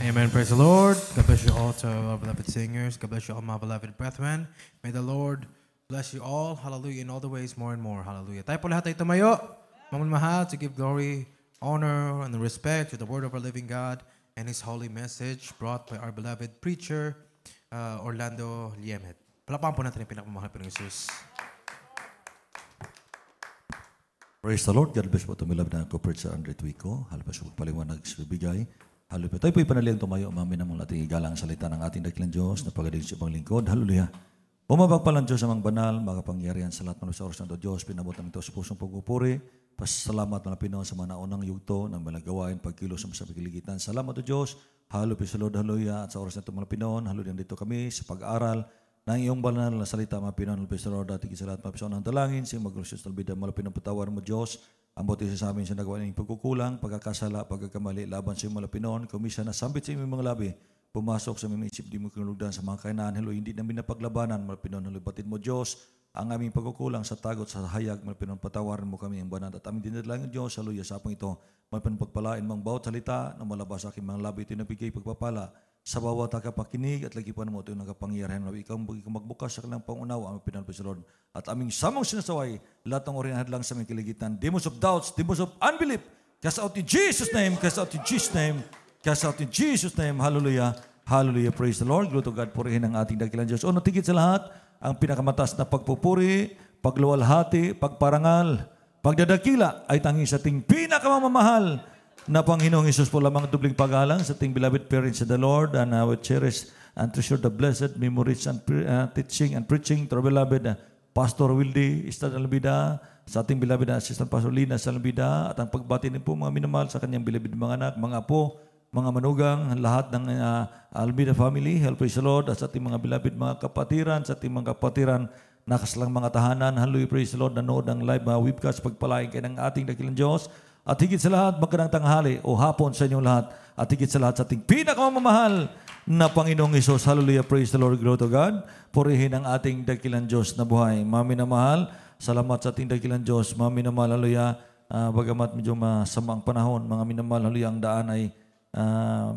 Amen. Praise the Lord. God bless you all to our beloved singers. God bless you all, my beloved brethren. May the Lord bless you all. Hallelujah. In all the ways, more and more. Hallelujah. Tayo po lahat ay tumayo. Mamamahal to give glory, honor, and respect to the word of our living God and His holy message brought by our beloved preacher, Orlando Liemet. Palapakan po natin ang pinakamamahal po ng Jesus. Praise the Lord. God bless po ito, beloved na co-preacher Andre Tuico. Halapas po paliwanag sa bibigay. Hallelujah. Tayo po'y panaliang tumayo, mami na mga ating igalang salita ng ating dakilang Diyos na pagdating sa ibang lingkod. Hallelujah. Bumabagpalang Diyos amang banal, makapangyarihan sa lahat ng oras ng Diyos. Pinabot namin ito sa pusong pagpupuri. Pasalamat na Pinoon sa mga naunang yugto ng mga gawain, pagkilos sa pagkiligitan. Salamat o Diyos. Hallelujah sa Lord. Hallelujah. At sa oras na ito mga Pinoon, hallelujah dito kami sa pag-aral ng iyong banal na salita mga Pinoon. Hallelujah sa Lord. At sa lahat mga Pinoon ng dalangin. Siyang maglusyos ng bida, mga Pinoon patawar mo Diyos. Ang buti sa amin sa nagawa ng pagkukulang, pagkakasala, pagkakamali, laban sa iyong malapinon, kumisa na sambit sa iyong mga labi, pumasok sa aming isip, di mo kinulugdan sa mga kainaan, halo, hindi namin napaglabanan, malapinon, halo, batid mo Diyos, ang aming pagkukulang sa tagot, sa hayag, malapinon, patawarin mo kami ang banat, at aming dinadalangin Diyos, halo, sa apang ito, malapinon, pagpalain mang bawat salita, na malabas sa aking mga labi, ito nabigay pagpapala, sa bawat nakapakinig at lagi pa mo ito yung nakapangyarihan. Ikaw magbukas sa kanilang pangunawa, aming pinanapos sa Lord. At aming samang sinasaway, lahat ng orinahad lang sa aming kiligitan. Demons of doubts, demons of unbelief. Cast out in Jesus' name, cast out in Jesus' name, cast out in Jesus' name. Hallelujah, hallelujah, praise the Lord. Glory to God, purihin ang ating dakilang Diyos. O natigit sa lahat, ang pinakamataas na pagpupuri, pagluwalhati, pagparangal, pagdadakila ay tanging sa ating pinakamamahal na Panginoong Isus po lamang dubling pagalang sa ating beloved parents in the Lord, and I will cherish and treasure the blessed memories and teaching and preaching to our beloved Pastor Wildy Estad Albida, sa ating beloved Assistant Pastor Lina Salbida, at ang pagbati din po mga minamahal sa kanyang beloved mga anak, mga apo, mga manugang, lahat ng Albida family. Help praise the Lord. At sa ating mga beloved mga kapatiran, sa ating mga kapatiran nakasalang mga tahanan, hallelujah, praise the Lord, nanood ng live webcast, pagpalain kayo ng ating dakilang Diyos. At higit sa lahat, magandang tanghali o hapon sa inyong lahat. At higit sa lahat sa ating pinakamamahal na Panginoong Isus. Hallelujah, praise the Lord, glory to God. Purihin ang ating dakilang Diyos na buhay. Mami na mahal, salamat sa ating dakilang Diyos. Mami na mahal, hallelujah. Bagamat medyo masama ang panahon, mga minamahal, hallelujah, ang daan ay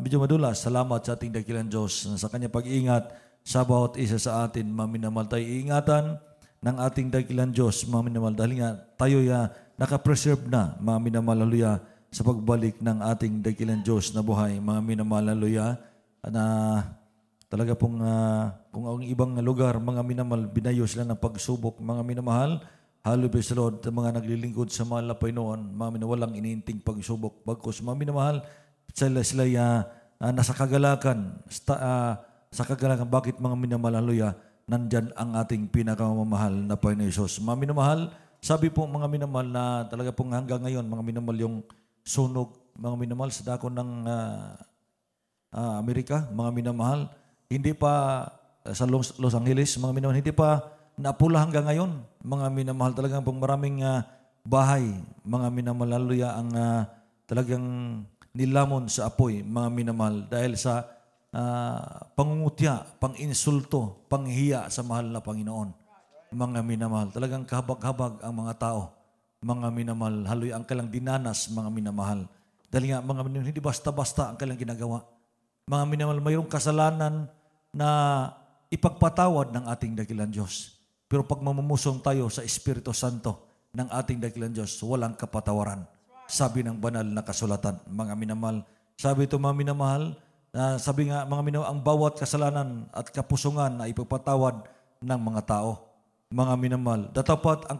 medyo madulas. Salamat sa ating dakilang Diyos sa kanya pag-iingat sa bawat isa sa atin. Mami na mahal, tayo iingatan ng ating dakilang Diyos. Mami na mahal, dahil nga tayo nakapreserve na, mga minamahal, hallelujah, sa pagbalik ng ating dakilang Diyos na buhay. Mga minamahal, hallelujah, na talaga pong kung ang ibang lugar, mga minamahal, binayo sila ng pagsubok. Mga minamahal, hallelujah sa Lord, mga naglilingkod sa mahal na Panginoon, mga walang iniinting pagsubok. Bagkus, mga minamahal, sila nasa kagalakan, sa kagalakan, bakit mga minamahal, hallelujah, nandyan ang ating pinakamamahal na Panginoon Isus. Mga minamahal, sabi po mga minamahal na talaga pong hanggang ngayon, mga minamahal yung sunog, mga minamahal sa dako ng Amerika, mga minamahal, hindi pa sa Los Angeles, mga minamahal, hindi pa napula hanggang ngayon. Mga minamahal, talagang pong maraming bahay, mga minamahal, hallelujah, ang talagang nilamon sa apoy, mga minamahal, dahil sa pangungutya, pang-insulto, panghiya sa mahal na Panginoon. Mga minamahal, talagang kahabag-habag ang mga tao, mga minamahal, hallelujah, ang kailang dinanas, mga minamahal. Dahil nga, mga minamahal, hindi basta-basta ang kailang ginagawa. Mga minamahal, mayroong kasalanan na ipagpatawad ng ating dakilang Diyos. Pero pag mamumusong tayo sa Espiritu Santo ng ating dakilang Diyos, walang kapatawaran. Sabi ng banal na kasulatan, mga minamahal. Sabi ito, mga minamahal, sabi nga, mga minamahal, ang bawat kasalanan at kapusungan na ipagpatawad ng mga tao. Mga minamahal, datapat ang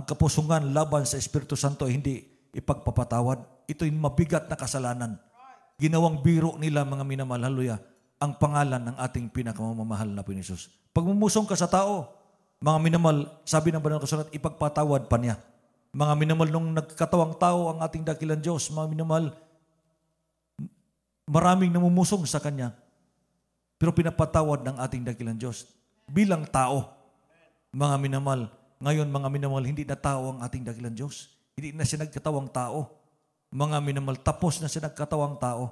kapusungan laban sa Espiritu Santo hindi ipagpapatawad. Ito'y mabigat na kasalanan. Ginawang biro nila, mga minamahal, hallelujah, ang pangalan ng ating pinakamamahal na Panginoon Hesus. Pag mumusong ka sa tao, mga minamahal, sabi ng banal na kasulatan, ipagpatawad pa niya. Mga minamahal, nung nagkatawang tao ang ating dakilang Diyos, mga minamahal, maraming namumusong sa Kanya, pero pinapatawad ng ating dakilang Diyos bilang tao. Mga minamahal, ngayon mga minamahal, hindi na tao ang ating dakilang Diyos. Hindi na siya nagkatawang tao. Mga minamahal, tapos na siya nagkatawang tao.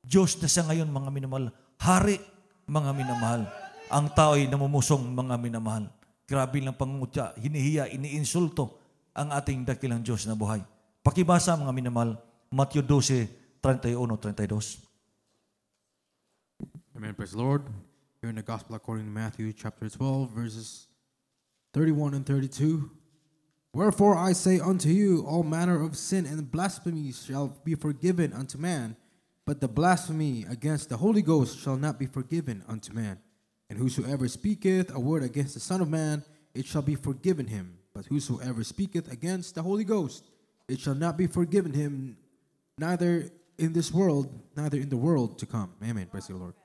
Diyos na siya ngayon, mga minamahal. Hari, mga minamahal. Ang tao ay namumusong, mga minamahal. Grabe lang pangungutya, hinihiya, iniinsulto ang ating dakilang Diyos na buhay. Pakibasa, mga minamahal, Matthew 12:31-32. Amen. Praise the Lord. Here in the Gospel according to Matthew chapter 12, verses 31 and 32. Wherefore I say unto you, all manner of sin and blasphemy shall be forgiven unto man, but the blasphemy against the Holy Ghost shall not be forgiven unto man. And whosoever speaketh a word against the Son of Man, it shall be forgiven him. But whosoever speaketh against the Holy Ghost, it shall not be forgiven him, neither in this world, neither in the world to come. Amen. Praise the Lord.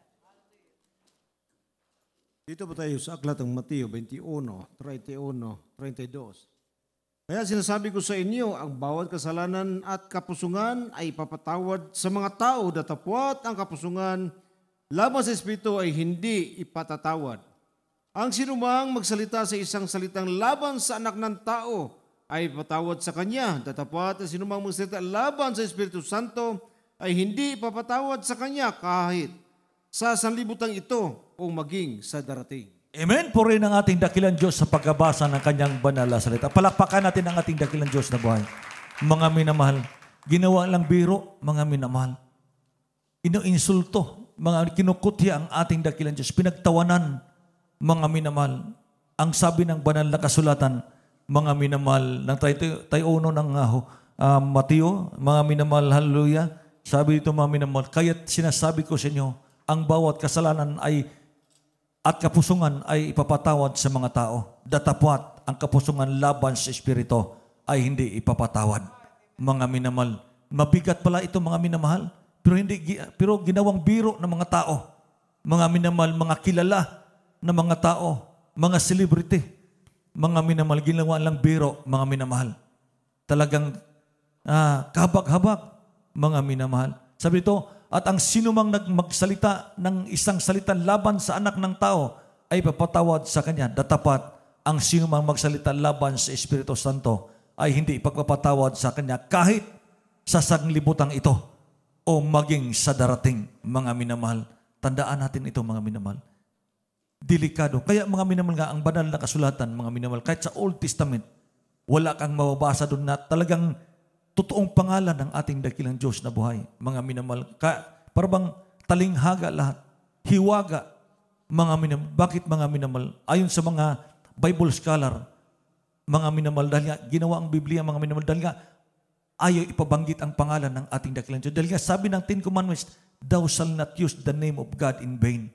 Dito po tayo sa aklat ng Mateo 21, 31, 32. Kaya sinasabi ko sa inyo, ang bawat kasalanan at kapusungan ay ipapatawad sa mga tao, datapwat ang kapusungan laban sa Espiritu ay hindi ipatatawad. Ang sinumang magsalita sa isang salitang laban sa anak ng tao ay ipatawad sa kanya, datapwat ang sinumang magsalita laban sa Espiritu Santo ay hindi ipapatawad sa kanya kahit sa sanlibutan ito o maging sa darating. Amen. Purihin ang ating dakilang Diyos sa pagkabasa ng kanyang banal na salita. Palakpakan natin ang ating dakilang Diyos na buhay. Mga minamahal, ginawa lang biro, mga minamahal. Inoinsulto, mga kinukutya ang ating dakilang Diyos. Pinagtawanan, mga minamahal. Ang sabi ng banal na kasulatan, mga minamahal, ng tayo uno ng Mateo, mga minamahal, hallelujah. Sabi dito mga minamahal, kaya't sinasabi ko sa inyo, ang bawat kasalanan at kapusungan ay ipapatawad sa mga tao. Datapwat ang kapusungan laban sa Espiritu ay hindi ipapatawad. Mga minamahal, mabigat pala ito mga minamahal, pero ginawang biro ng mga tao. Mga minamahal, mga kilala na mga tao, mga celebrity. Mga minamahal, ginawa lang biro, mga minamahal. Talagang kahabag-habag, mga minamahal. Sabi ito, at ang sinumang magsalita ng isang salitang laban sa anak ng tao ay papatawad sa kanya. Datapat, ang sinumang magsalita laban sa Espiritu Santo ay hindi ipagpapatawad sa kanya kahit sa sanglibutang ito o maging sa darating, mga minamahal. Tandaan natin ito, mga minamahal. Delikado. Kaya mga minamahal nga, ang banal na kasulatan, mga minamahal, kahit sa Old Testament, wala kang mababasa doon na talagang totoong pangalan ng ating dakilang Diyos na buhay, mga minamahal. Parang talinghaga lahat, hiwaga, mga minamahal. Bakit mga minamahal? Ayon sa mga Bible scholar, mga minamahal, dahil nga ginawa ang Biblia, mga minamahal, dahil nga ayaw ipabanggit ang pangalan ng ating dakilang Diyos. Dahil nga sabi ng Ten Commandments, thou shalt not use the name of God in vain.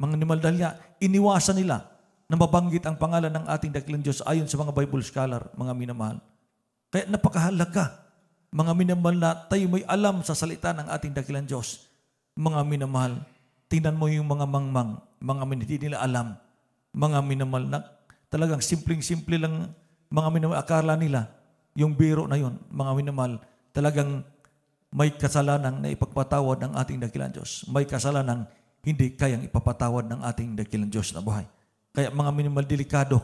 Mga minamahal, dahil nga iniwasan nila na mabanggit ang pangalan ng ating dakilang Diyos ayon sa mga Bible scholar, mga minamahal. Kaya napakahalaga, mga minamahal, na tayo may alam sa salita ng ating dakilang Diyos. Mga minamahal, tingnan mo yung mga mangmang, mga hindi nila alam. Mga minamahal, na talagang simpleng-simple lang, mga minamahal, akala nila, yung biro na yun, mga minamahal, talagang may kasalanan na ipagpatawad ng ating dakilang Diyos. May kasalanan hindi kayang ipapatawad ng ating dakilang Diyos na buhay. Kaya mga minamahal, delikado.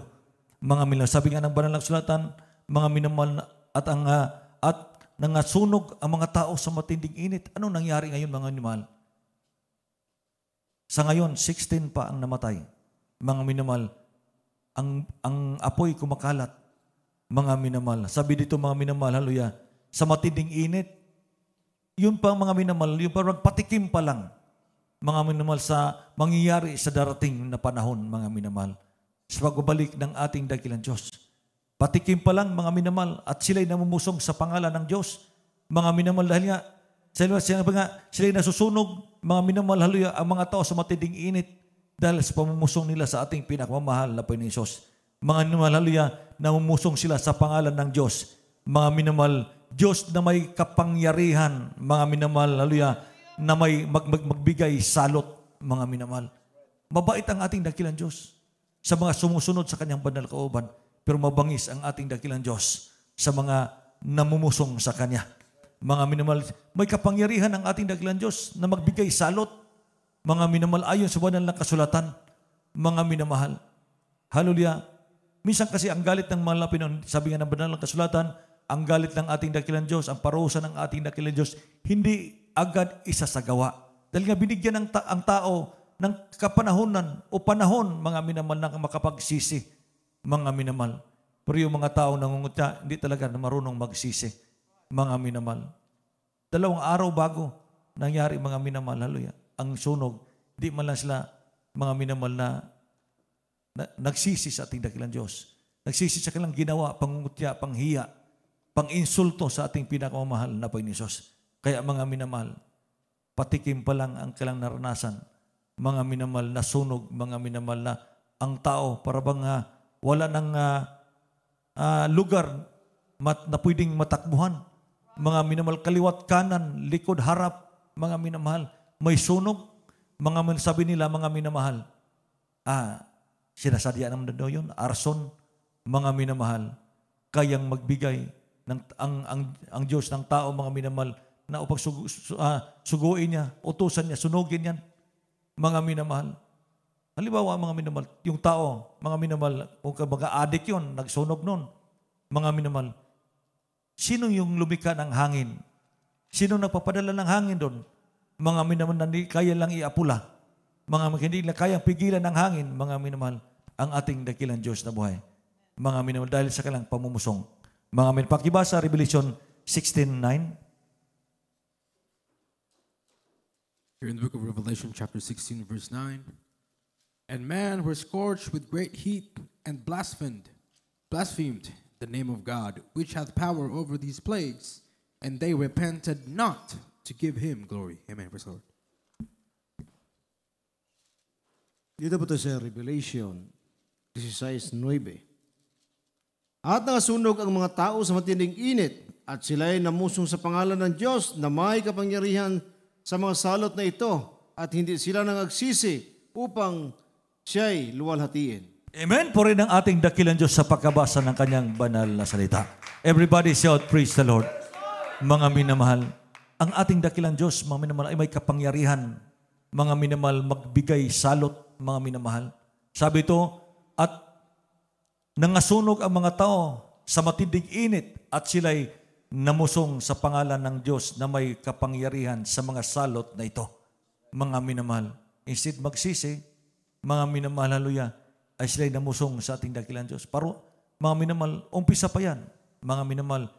Mga minamahal, sabi nga ng banal na kasulatan, mga minamahal, at nangasunog ang mga tao sa matinding init. Anong nangyari ngayon, mga minamahal? Sa ngayon, 16 pa ang namatay. Mga minamahal, ang apoy kumakalat. Mga minamahal. Sabi dito, mga minamahal, hallelujah, sa matinding init, yun pa mga minamahal, yun parang patikim pa lang. Mga minamahal, sa mangyayari sa darating na panahon, mga minamahal, sa pagbabalik ng ating dakilang Diyos. Patikim pa lang, mga minamahal, at sila'y namumusong sa pangalan ng Diyos. Mga minamahal, dahil nga, sila'y nasusunog, mga minamahal, hallelujah, ang mga tao sa matinding init dahil sa pamumusong nila sa ating pinakamamahal na Panginoon Diyos. Mga minamahal, hallelujah, namumusong sila sa pangalan ng Diyos. Mga minamahal, Diyos na may kapangyarihan, mga minamahal, hallelujah, na may magbigay salot, mga minamahal. Mabait ang ating dakilang Diyos sa mga sumusunod sa kanyang banal kauban. Pero mabangis ang ating dakilang Diyos sa mga namumusong sa Kanya. Mga minamahal, may kapangyarihan ang ating dakilang Diyos na magbigay salot. Mga minamahal, ayon sa banal na kasulatan. Mga minamahal, hallelujah. Minsan kasi ang galit ng mga Pilipino, sabi nga ng banal na kasulatan, ang galit ng ating dakilang Diyos, ang parusa ng ating dakilang Diyos, hindi agad isasagawa. Dahil nga binigyan ang tao ng kapanahonan o panahon, mga minamahal, na makapagsisi. Mga minamahal. Pero yung mga tao nangungutya, hindi talaga na marunong magsisi. Mga minamahal. 2 araw bago nangyari, mga minamahal, hallelujah, ang sunog, Di man lang sila, mga minamahal, na nagsisi sa ating dakilang Diyos. Nagsisi sa kanilang ginawa, pangungutya, panghiya, panginsulto sa ating pinakamamahal na Panginoon Hesus. Kaya mga minamahal, patikim pa lang ang kailang naranasan. Mga minamahal na sunog, mga minamahal na ang tao para bang wala ng lugar na pwedeng matakbuhan. Mga minamahal, kaliwat kanan, likod harap, mga minamahal, may sunog. Mga sabi nila, mga minamahal, sinasadya naman daw yun, arson, mga minamahal, kayang magbigay ng ang Diyos ng tao, mga minamahal, na upang suguin niya, utusan niya, sunugin yan, mga minamahal. Halimbawa, mga minamahal, yung tao, mga minamahal, kung mga adik yun, nagsunog nun, mga minamahal, sino yung lumika ng hangin? Sino nagpapadala ng hangin doon? Mga minamahal na hindi kaya lang iapula. Mga hindi na kayang pigilan ng hangin, mga minamahal, ang ating dakilang Diyos na buhay. Mga minamahal, dahil sa kanilang pamumusong. Mga minamahal, pakibasa, Revelation 16:9. Here in the book of Revelation, chapter 16, verse 9. And men were scorched with great heat and blasphemed the name of God, which hath power over these plagues, and they repented not to give him glory. Amen. Praise the Lord. Dito po tayo sa Revelation 16:9. At nangasunog ang mga tao sa matinding init, at sila'y namusong sa pangalan ng Diyos na may kapangyarihan sa mga salot na ito, at hindi sila nangagsisi upang siya'y luwalhatiin. Amen. Puri ng ating dakilang Diyos sa pagkabasa ng kanyang banal na salita. Everybody shout, praise the Lord. Mga minamahal, ang ating dakilang Diyos, mga minamahal, ay may kapangyarihan, mga minamahal, magbigay salot, mga minamahal. Sabi ito, at nangasunog ang mga tao sa matinding init, at sila'y namusong sa pangalan ng Diyos na may kapangyarihan sa mga salot na ito. Mga minamahal, instead magsisi, mga minamahal, hallelujah, ay sila'y namusong sa ating dakilang Diyos. Pero, mga minamahal, umpisa pa yan. Mga minamahal,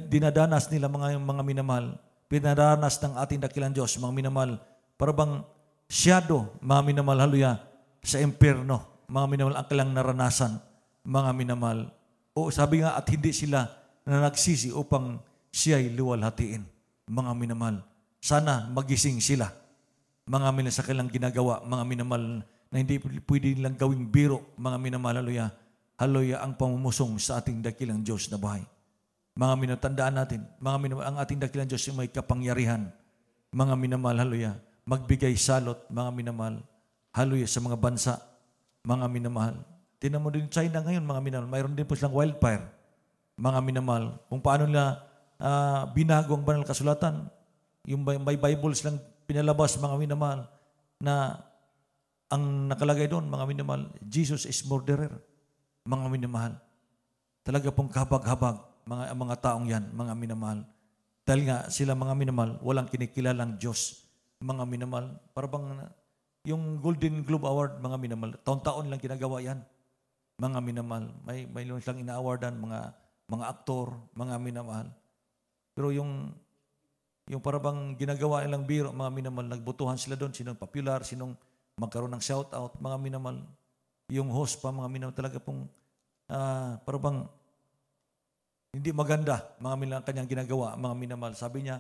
dinadanas nila mga minamahal, pinadanas ng ating dakilang Diyos, mga minamahal, para bang siyado, mga minamahal, hallelujah, sa impyerno, mga minamahal, ang kailang naranasan, mga minamahal. O sabi nga, at hindi sila na nagsisi upang siya'y luwalhatiin. Mga minamahal, sana magising sila. Mga minamahal sa kailang ginagawa, mga minamahal na hindi pwede nilang gawing biro, mga minamahal, hallelujah, hallelujah, ang pamumusong sa ating dakilang Diyos na buhay. Mga minamahal, tandaan natin, mga minamahal, ang ating dakilang Diyos ay may kapangyarihan. Mga minamahal, hallelujah, magbigay salot, mga minamahal, hallelujah, sa mga bansa, mga minamahal. Tingnan mo din China ngayon, mga minamahal, mayroon din po silang wildfire. Mga minamahal, kung paano nila binago ang banal kasulatan, yung may Bible silang pinalabas, mga minamahal, na ang nakalagay doon, mga minamahal, Jesus is murderer. Mga minamahal, talaga pong kahabag-habag mga taong yan, mga minamahal. Dahil nga sila, mga minamahal, walang kinikilalang Diyos. Mga minamahal, parang yung Golden Globe Award, mga minamahal, taon-taon lang ginagawa yan. Mga minamahal, may silang ina-awardan, mga aktor, mga minamahal. Pero yung parang ginagawa nilang biro, mga minamahal, nagbutuhan sila doon, sinong popular, sinong magkaroon ng shout-out, mga minamahal. Yung host pa, mga minamahal, talaga pong parang hindi maganda, mga minamahal, kanyang ginagawa, mga minamahal. Sabi niya,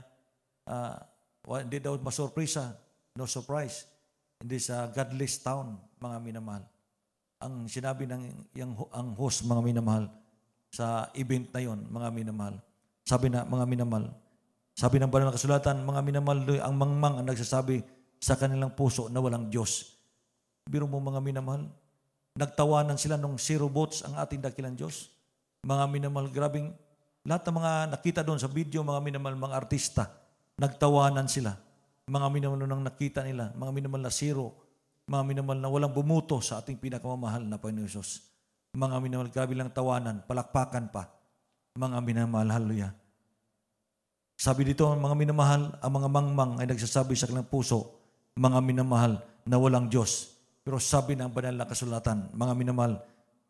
hindi daw masurpresa, no surprise, hindi sa godless town, mga minamahal. Ang sinabi ang host, mga minamahal, sa event na yon, mga minamahal. Sabi na, mga minamahal, sabi ng banal na kasulatan, mga minamahal, ang mangmang ang nagsasabi sa kanilang puso na walang Diyos. Biro mo, mga minamahal, nagtawanan sila nung 0 votes ang ating dakilang Diyos. Mga minamahal, grabing, lahat ng mga nakita doon sa video, mga minamahal, mga artista, nagtawanan sila. Mga minamahal nang nakita nila, mga minamahal na 0, mga minamahal na walang bumuto sa ating pinakamamahal na Panginoon Hesus. Mga minamahal, grabe lang tawanan, palakpakan pa. Mga minamahal, hallelujah. Sabi dito, mga minamahal, ang mga mangmang ay nagsasabi sa kanilang puso, mga minamahal na walang Diyos. Pero sabi ng banal na kasulatan, mga minamahal,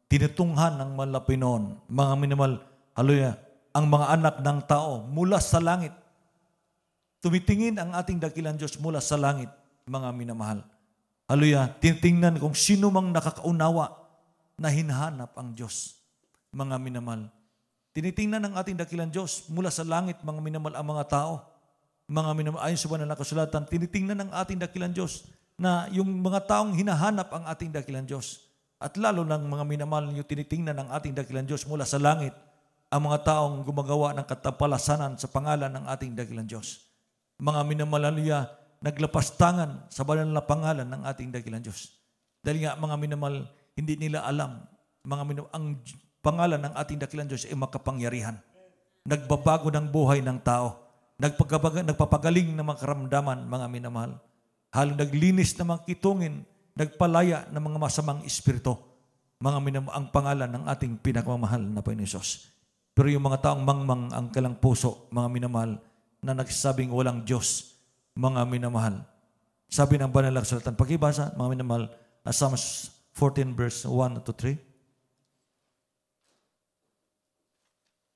tinutunghan ng malapinoon, mga minamahal, hallelujah, ang mga anak ng tao mula sa langit. Tumitingin ang ating dakilang Diyos mula sa langit, mga minamahal. Hallelujah. Tinitingnan kung sino mang nakakaunawa na hinahanap ang Diyos. Mga minamahal. Tinitingnan ng ating dakilang Diyos mula sa langit, mga minamahal, ang mga tao. Mga minamahal, ayon sa banal na kasulatan, tinitingnan ng ating dakilang Diyos na yung mga taong hinahanap ang ating dakilang Diyos. At lalo ng mga minamahal, yung tinitingnan ng ating dakilang Diyos mula sa langit, ang mga taong gumagawa ng katapalasanan sa pangalan ng ating dakilang Diyos. Mga minamahal, hallelujah, naglapas tangan sa banal na pangalan ng ating dakilang Diyos. Dahil nga mga minamahal, hindi nila alam, mga minamahal, ang pangalan ng ating dakilang Diyos ay makapangyarihan. Nagbabago ng buhay ng tao. Nagpapagaling ng mga karamdaman, mga minamahal. Halong naglinis ng mga kitungin, nagpalaya ng mga masamang espiritu. Mga minamahal, ang pangalan ng ating pinakamamahal na Panginoon Hesus. Pero yung mga taong mangmang ang kalang puso, mga minamahal, na nagsasabing walang Diyos, mga minamahal. Sabi ng banal na kasulatan, pakibasa, mga minamahal, Psalms 14 verse 1 to 3.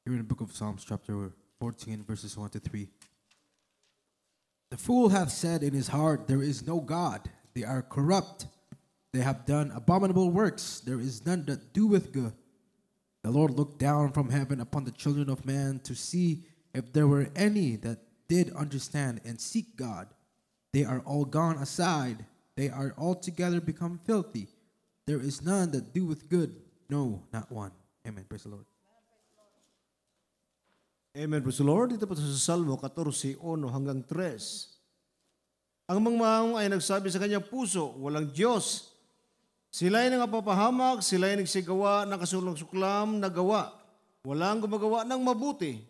Here in the book of Psalms chapter 14 verses 1 to 3. The fool hath said in his heart, there is no God. They are corrupt. They have done abominable works. There is none that doeth good. The Lord looked down from heaven upon the children of man to see if there were any that did understand and seek God. They are all gone aside. They are altogether become filthy. There is none that doeth good. No, not one. Amen. Praise the Lord. Amen, praise the Lord. Ito po sa Salmo 14:1 hanggang 3. Ang mangmang ay nagsabi sa kanyang puso, walang Diyos. Sila ay nangapapahamak, sila ay nagsigawa ng kasulang-suklam na gawa. Walang gumagawa ng mabuti.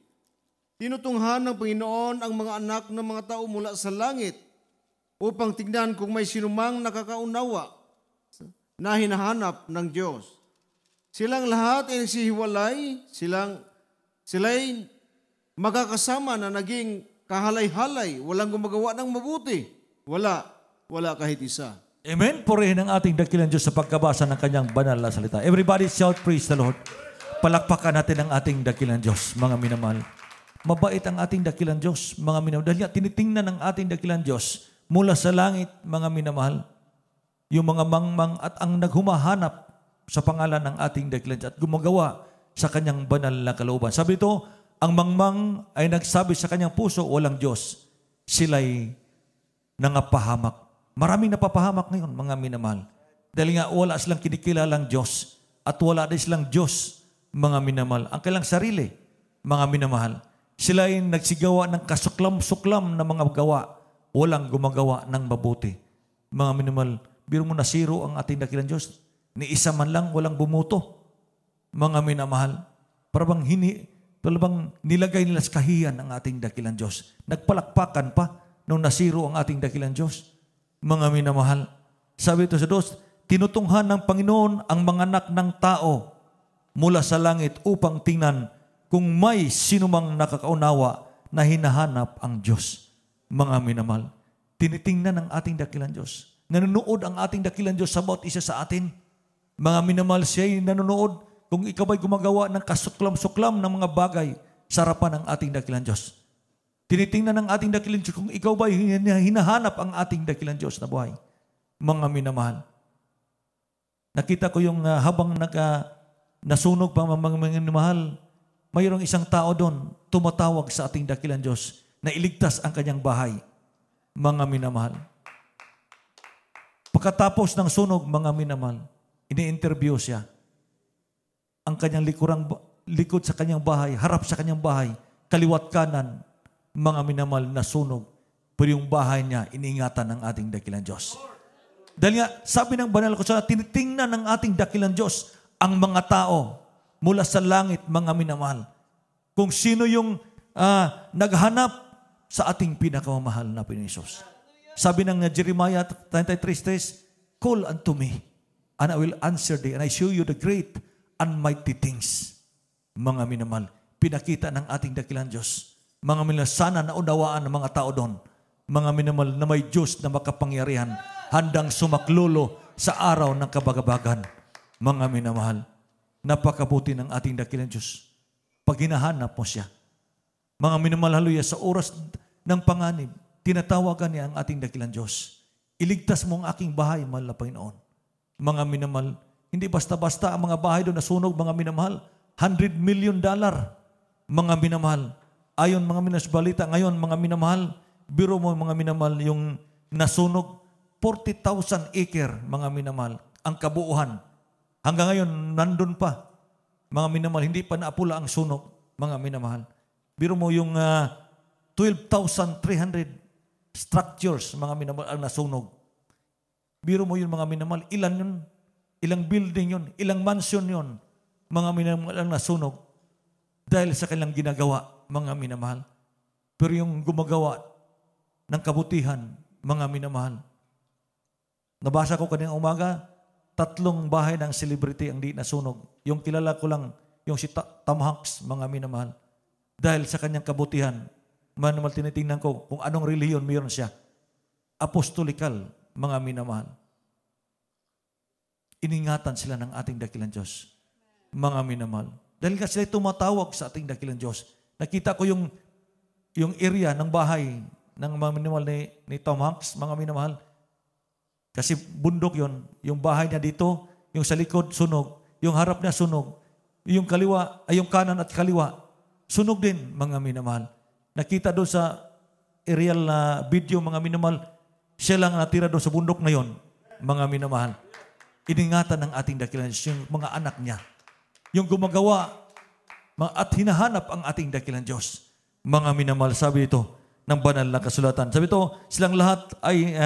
Tinutunghan ng Panginoon ang mga anak ng mga tao mula sa langit upang tignan kung may sinumang nakakaunawa na hinahanap ng Diyos. Silang lahat ay nagsihiwalay, sila'y magkakasama na naging kahalay-halay, walang gumagawa ng mabuti. Wala kahit isa. Amen. Purihin ang ating dakilang Diyos sa pagkabasa ng kanyang banal na salita. Everybody shout, praise the Lord. Palakpakan natin ang ating dakilang Diyos, mga minamahal. Mabait ang ating dakilang Diyos, mga minamahal. Dahil tinitingnan ng ating dakilang Diyos mula sa langit, mga minamahal. Yung mga mangmang at ang naghumahanap sa pangalan ng ating dakilang Diyos at gumagawa sa kanyang banal na kalooban. Sabi ito, ang mangmang ay nagsabi sa kanyang puso, walang Diyos. Sila'y nangapahamak. Maraming napapahamak ngayon, mga minamahal. Dahil nga wala silang kinikilalang Diyos at wala din silang Diyos, mga minamahal. Ang kailang sarili, mga minamahal. Sila'y nagsigawa ng kasuklam-suklam na mga gawa. Walang gumagawa ng mabuti. Mga minamahal, biro mo nasiro ang ating dakilang Diyos. Ni isa man lang walang bumuto. Mga minamahal. Parang nilagay nila sa kahiyan ang ating dakilang Diyos. Nagpalakpakan pa nung nasiro ang ating dakilang Diyos. Mga minamahal. Sabi ito sa Diyos, tinutunghan ng Panginoon ang mga anak ng tao mula sa langit upang tingnan kung may sinumang nakakaunawa na hinahanap ang Diyos. Mga minamahal. Tinitingnan ng ating dakilang Diyos. Nanonood ang ating dakilang Diyos sa bawat isa sa atin. Mga minamahal, siya'y nanonood kung ikaw ba'y gumagawa ng kasuklam-suklam ng mga bagay sa harapan ng ating dakilang Diyos. Tinitingnan ng ating dakilang Diyos kung ikaw ba'y hinahanap ang ating dakilang Diyos na buhay. Mga minamahal. Nakita ko yung habang nasunog pa mga minamahal, mayroong isang tao doon tumatawag sa ating dakilang Diyos na iligtas ang kanyang bahay. Mga minamahal. Pagkatapos ng sunog, mga minamahal, ini-interview siya. Ang kanyang likod sa kanyang bahay, harap sa kanyang bahay, kaliwat kanan, mga minamahal na sunog. Pero yung bahay niya, iniingatan ng ating dakilang Diyos. Dahil nga, sabi ng banal ko sa tinitingnan ng ating dakilang Diyos ang mga tao mula sa langit, mga minamahal. Kung sino yung naghanap sa ating pinakamamahal na Panginoon Hesus. Sabi ng Jeremiah 33:3, call unto me, and I will answer thee, and I show you the great and mighty things. Mga minamahal, pinakita ng ating dakilang Diyos. Mga minamahal, sana naunawaan ng mga tao doon. Mga minamahal, na may Diyos na makapangyarihan, handang sumaklolo sa araw ng kabagabagan. Mga minamahal, napakabuti ng ating dakilang Diyos. Pag hinahanap mo siya, mga minamahal, hallelujah, sa oras ng panganib, tinatawagan niya ang ating dakilang Diyos. Iligtas mo ang aking bahay, mahal na Panginoon. Mga minamahal, hindi basta-basta ang mga bahay doon nasunog, mga minamahal. $100 million, mga minamahal. Ayon mga minasbalita, ngayon mga minamahal, biro mo mga minamahal, yung nasunog, 40,000 acre, mga minamahal, ang kabuuhan. Hanggang ngayon, nandun pa, mga minamahal, hindi pa naapula ang sunog, mga minamahal. Biro mo yung 12,300 structures, mga minamahal, ang nasunog. Biro mo yun, mga minamahal, ilan yun? Ilang building yun? Ilang mansion yun? Mga minamahal ang nasunog dahil sa kanilang ginagawa, mga minamahal. Pero yung gumagawa ng kabutihan, mga minamahal. Nabasa ko kanina umaga, 3 bahay ng celebrity ang di nasunog. Yung kilala ko lang, yung si Tom Hanks, mga minamahal. Dahil sa kanyang kabutihan, manumal tinitingnan ko kung anong reliyon mayroon siya. Apostolical, mga minamahal. Iningatan sila ng ating dakilang Diyos, mga minamahal. Dahil nga sila tumatawag sa ating dakilang Diyos. Nakita ko yung area ng bahay ng mga minamahal ni Tom Hanks, mga minamahal. Kasi bundok yon, yung bahay niya dito, yung sa likod sunog, yung harap niya sunog, yung kaliwa, ay yung kanan at kaliwa, sunog din, mga minamahal. Nakita doon sa aerial na video, mga minamahal, siya lang natira doon sa bundok na yon, mga minamahal. Iningatan ng ating dakilang Diyos, yung mga anak niya, yung gumagawa at hinahanap ang ating dakilang Diyos. Mga minamahal, sabi ito ng banal na kasulatan. Sabi ito, silang lahat ay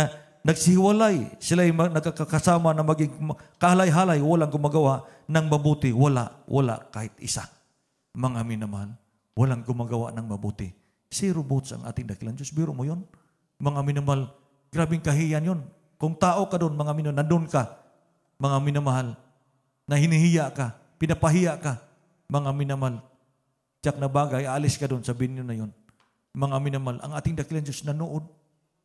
nagsihiwalay. Sila ay nagkakasama na maging kahalay-halay, walang gumagawa ng mabuti. Wala kahit isa. Mga minamahal, walang gumagawa ng mabuti. Zero votes ang ating dakilang Diyos. Biro mo yun. Mga minamahal, grabing kahiyan yun. Kung tao ka doon, mga minamahal, nandun ka, mga minamahal, na hinihiya ka, pinapahiya ka, mga minamahal, tiyak na bagay, alis ka doon, sabihin nyo na yun. Mga minamahal, ang ating dakilang Diyos nanood.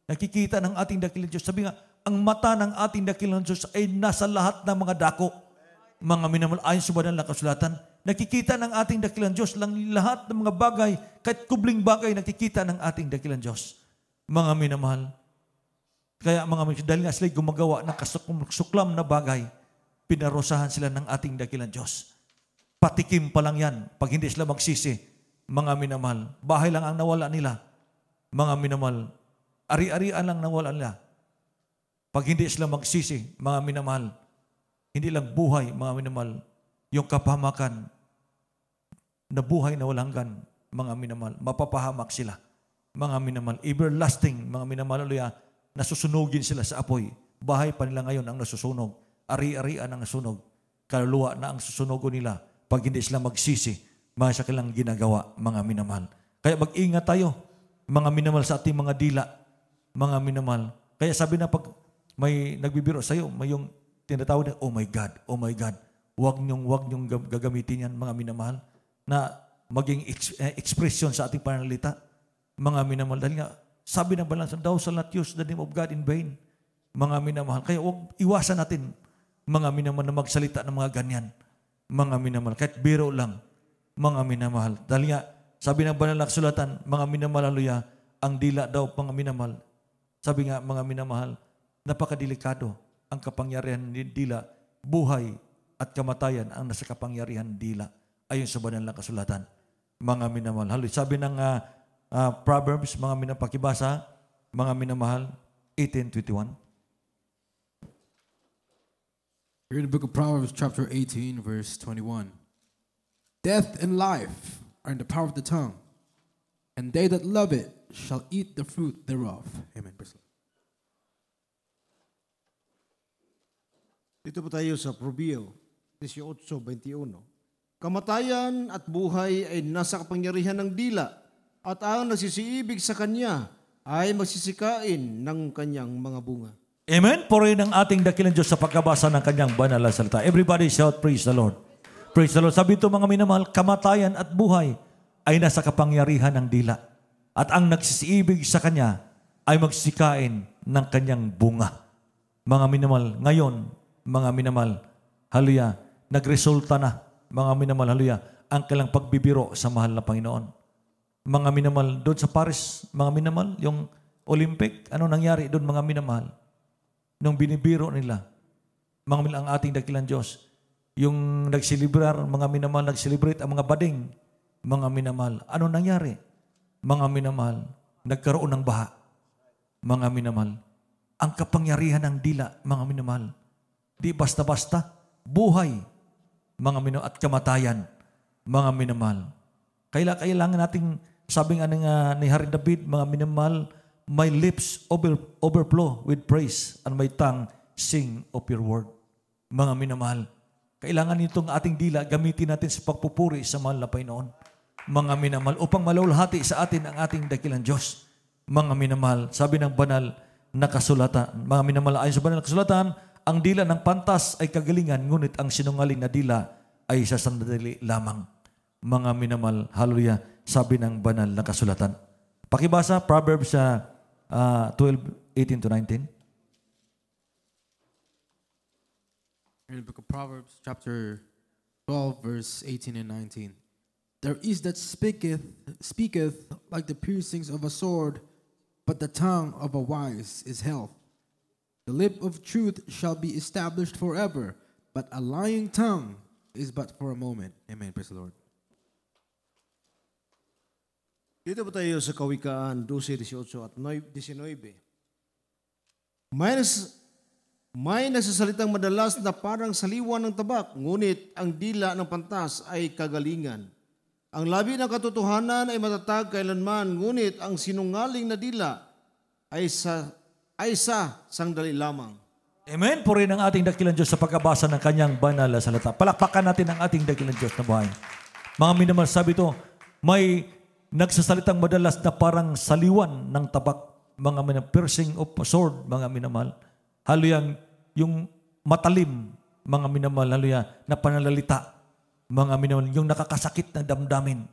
Nakikita ng ating dakilang Diyos. Sabi nga, ang mata ng ating dakilang Diyos ay nasa lahat ng mga dako. Mga minamahal, ayon sa banal na kasulatan, nakikita ng ating dakilang Diyos lang lahat ng mga bagay, kahit kubling bagay, nakikita ng ating dakilang Diyos. Mga minamahal. Kaya mga minamahal, dahil nga sila gumagawa ng kasuklam na bagay, pinarusahan sila ng ating dakilang Diyos. Patikim pa lang yan pag hindi sila magsisi. Mga minamahal, bahay lang ang nawala nila. Mga minamahal, ari-arian lang nawala nila. Pag hindi sila magsisi, mga minamahal, hindi lang buhay, mga minamahal, yung kapahamakan na buhay na walang hanggan, mga minamahal, mapapahamak sila. Mga minamahal, everlasting, mga minamahal, nasusunugin sila sa apoy. Bahay pa nila ngayon ang nasusunog. Ari-arian ang nasunog. Kaluluwa na ang susunogo nila pag hindi sila magsisi, mga sa kanilang ginagawa, mga minamahal. Kaya mag-ingat tayo, mga minamahal, sa ating mga dila, mga minamahal. Kaya sabi na pag may nagbibiro sa iyo, may yung tinatawag na, oh my God, huwag niyong gagamitin yan, mga minamahal, na maging expression sa ating pananalita, mga minamahal. Dahil nga, sabi ng balansan, thou shalt not use the name of God in vain, mga minamahal. Kaya huwag iwasan natin, mga minamahal, na magsalita ng mga ganyan, mga minamahal. Kahit biro lang, mga minamahal. Dahil nga, sabi ng banal na kasulatan, mga minamahal, ang dila daw, mga minamahal. Sabi nga, mga minamahal, napakadelikado ang kapangyarihan ng dila, buhay at kamatayan ang nasa kapangyarihan ng dila, ayon sa banal na kasulatan, mga minamahal. Sabi ng Proverbs, mga minapakibasa, mga minamahal, 18:21. Here in the book of Proverbs, chapter 18, verse 21. Death and life are in the power of the tongue, and they that love it shall eat the fruit thereof. Amen. Dito po tayo sa Proverbio 18:21. Kamatayan at buhay ay nasa kapangyarihan ng dila, at ang nagsisiibig sa kanya ay magsisikain ng kanyang mga bunga. Amen. Purihin ang ating dakilang Diyos sa pagkabasa ng kanyang banal na salita. Everybody shout, praise the Lord. Praise the Lord. Sabi ito, mga minamahal, kamatayan at buhay ay nasa kapangyarihan ng dila. At ang nagsisiibig sa kanya ay magsikain ng kanyang bunga. Mga minamahal, ngayon, mga minamahal, haluya, nagresulta na, mga minamahal, haluya, ang kailang pagbibiro sa mahal na Panginoon. Mga minamahal, doon sa Paris, mga minamahal, yung Olympic, ano nangyari doon, mga minamahal? nung binibiro nila, mga minamahal, ang ating dakilang Diyos, yung nagsilibrar, mga minamahal, nag-celebrate ang mga bading, mga minamahal. Ano nangyari? Mga minamahal, nagkaroon ng baha. Mga minamahal, ang kapangyarihan ng dila, mga minamahal, di basta-basta, buhay, mga minamahal, at kamatayan, mga minamahal. Kailangan nating, sabi nga ni Hari David, mga minamahal, my lips overflow with praise and my tongue sing of your word. Mga minamahal, kailangan itong ating dila gamitin natin sa pagpupuri sa mahal na Panginoon. Mga minamahal, upang malulhati sa atin ang ating dakilang Diyos. Mga minamahal, sabi ng banal na kasulatan, mga minamahal, ayon sa banal na kasulatan, ang dila ng pantas ay kagalingan, ngunit ang sinungaling na dila ay sa sandali lamang. Mga minamahal, hallelujah, sabi ng banal na kasulatan. Pakibasa, Proverbs 12:18 to 19. In the book of Proverbs, chapter 12, verse 18 and 19. There is that speaketh like the piercings of a sword, but the tongue of a wise is health. The lip of truth shall be established forever, but a lying tongue is but for a moment. Amen. Praise the Lord. Dito po tayo sa Kawikaan 12:18 at 19. May nagsasalitang madalas na parang saliwan ng tabak, ngunit ang dila ng pantas ay kagalingan. Ang labi ng katotohanan ay matatag kailanman, ngunit ang sinungaling na dila ay sa sandali lamang. Amen. Purihin ang ating dakilang Diyos sa pagkabasa ng kanyang banal na salita. Palakpakan natin ang ating dakilang Diyos na buhay. Mga minamahal, sabi ito, may nagsasalitang madalas na parang saliwan ng tabak, mga minamahal, piercing of a sword, mga minamahal. Haluyang yung matalim, mga minamahal, haluya, na pananalita, mga minamahal, yung nakakasakit na damdamin,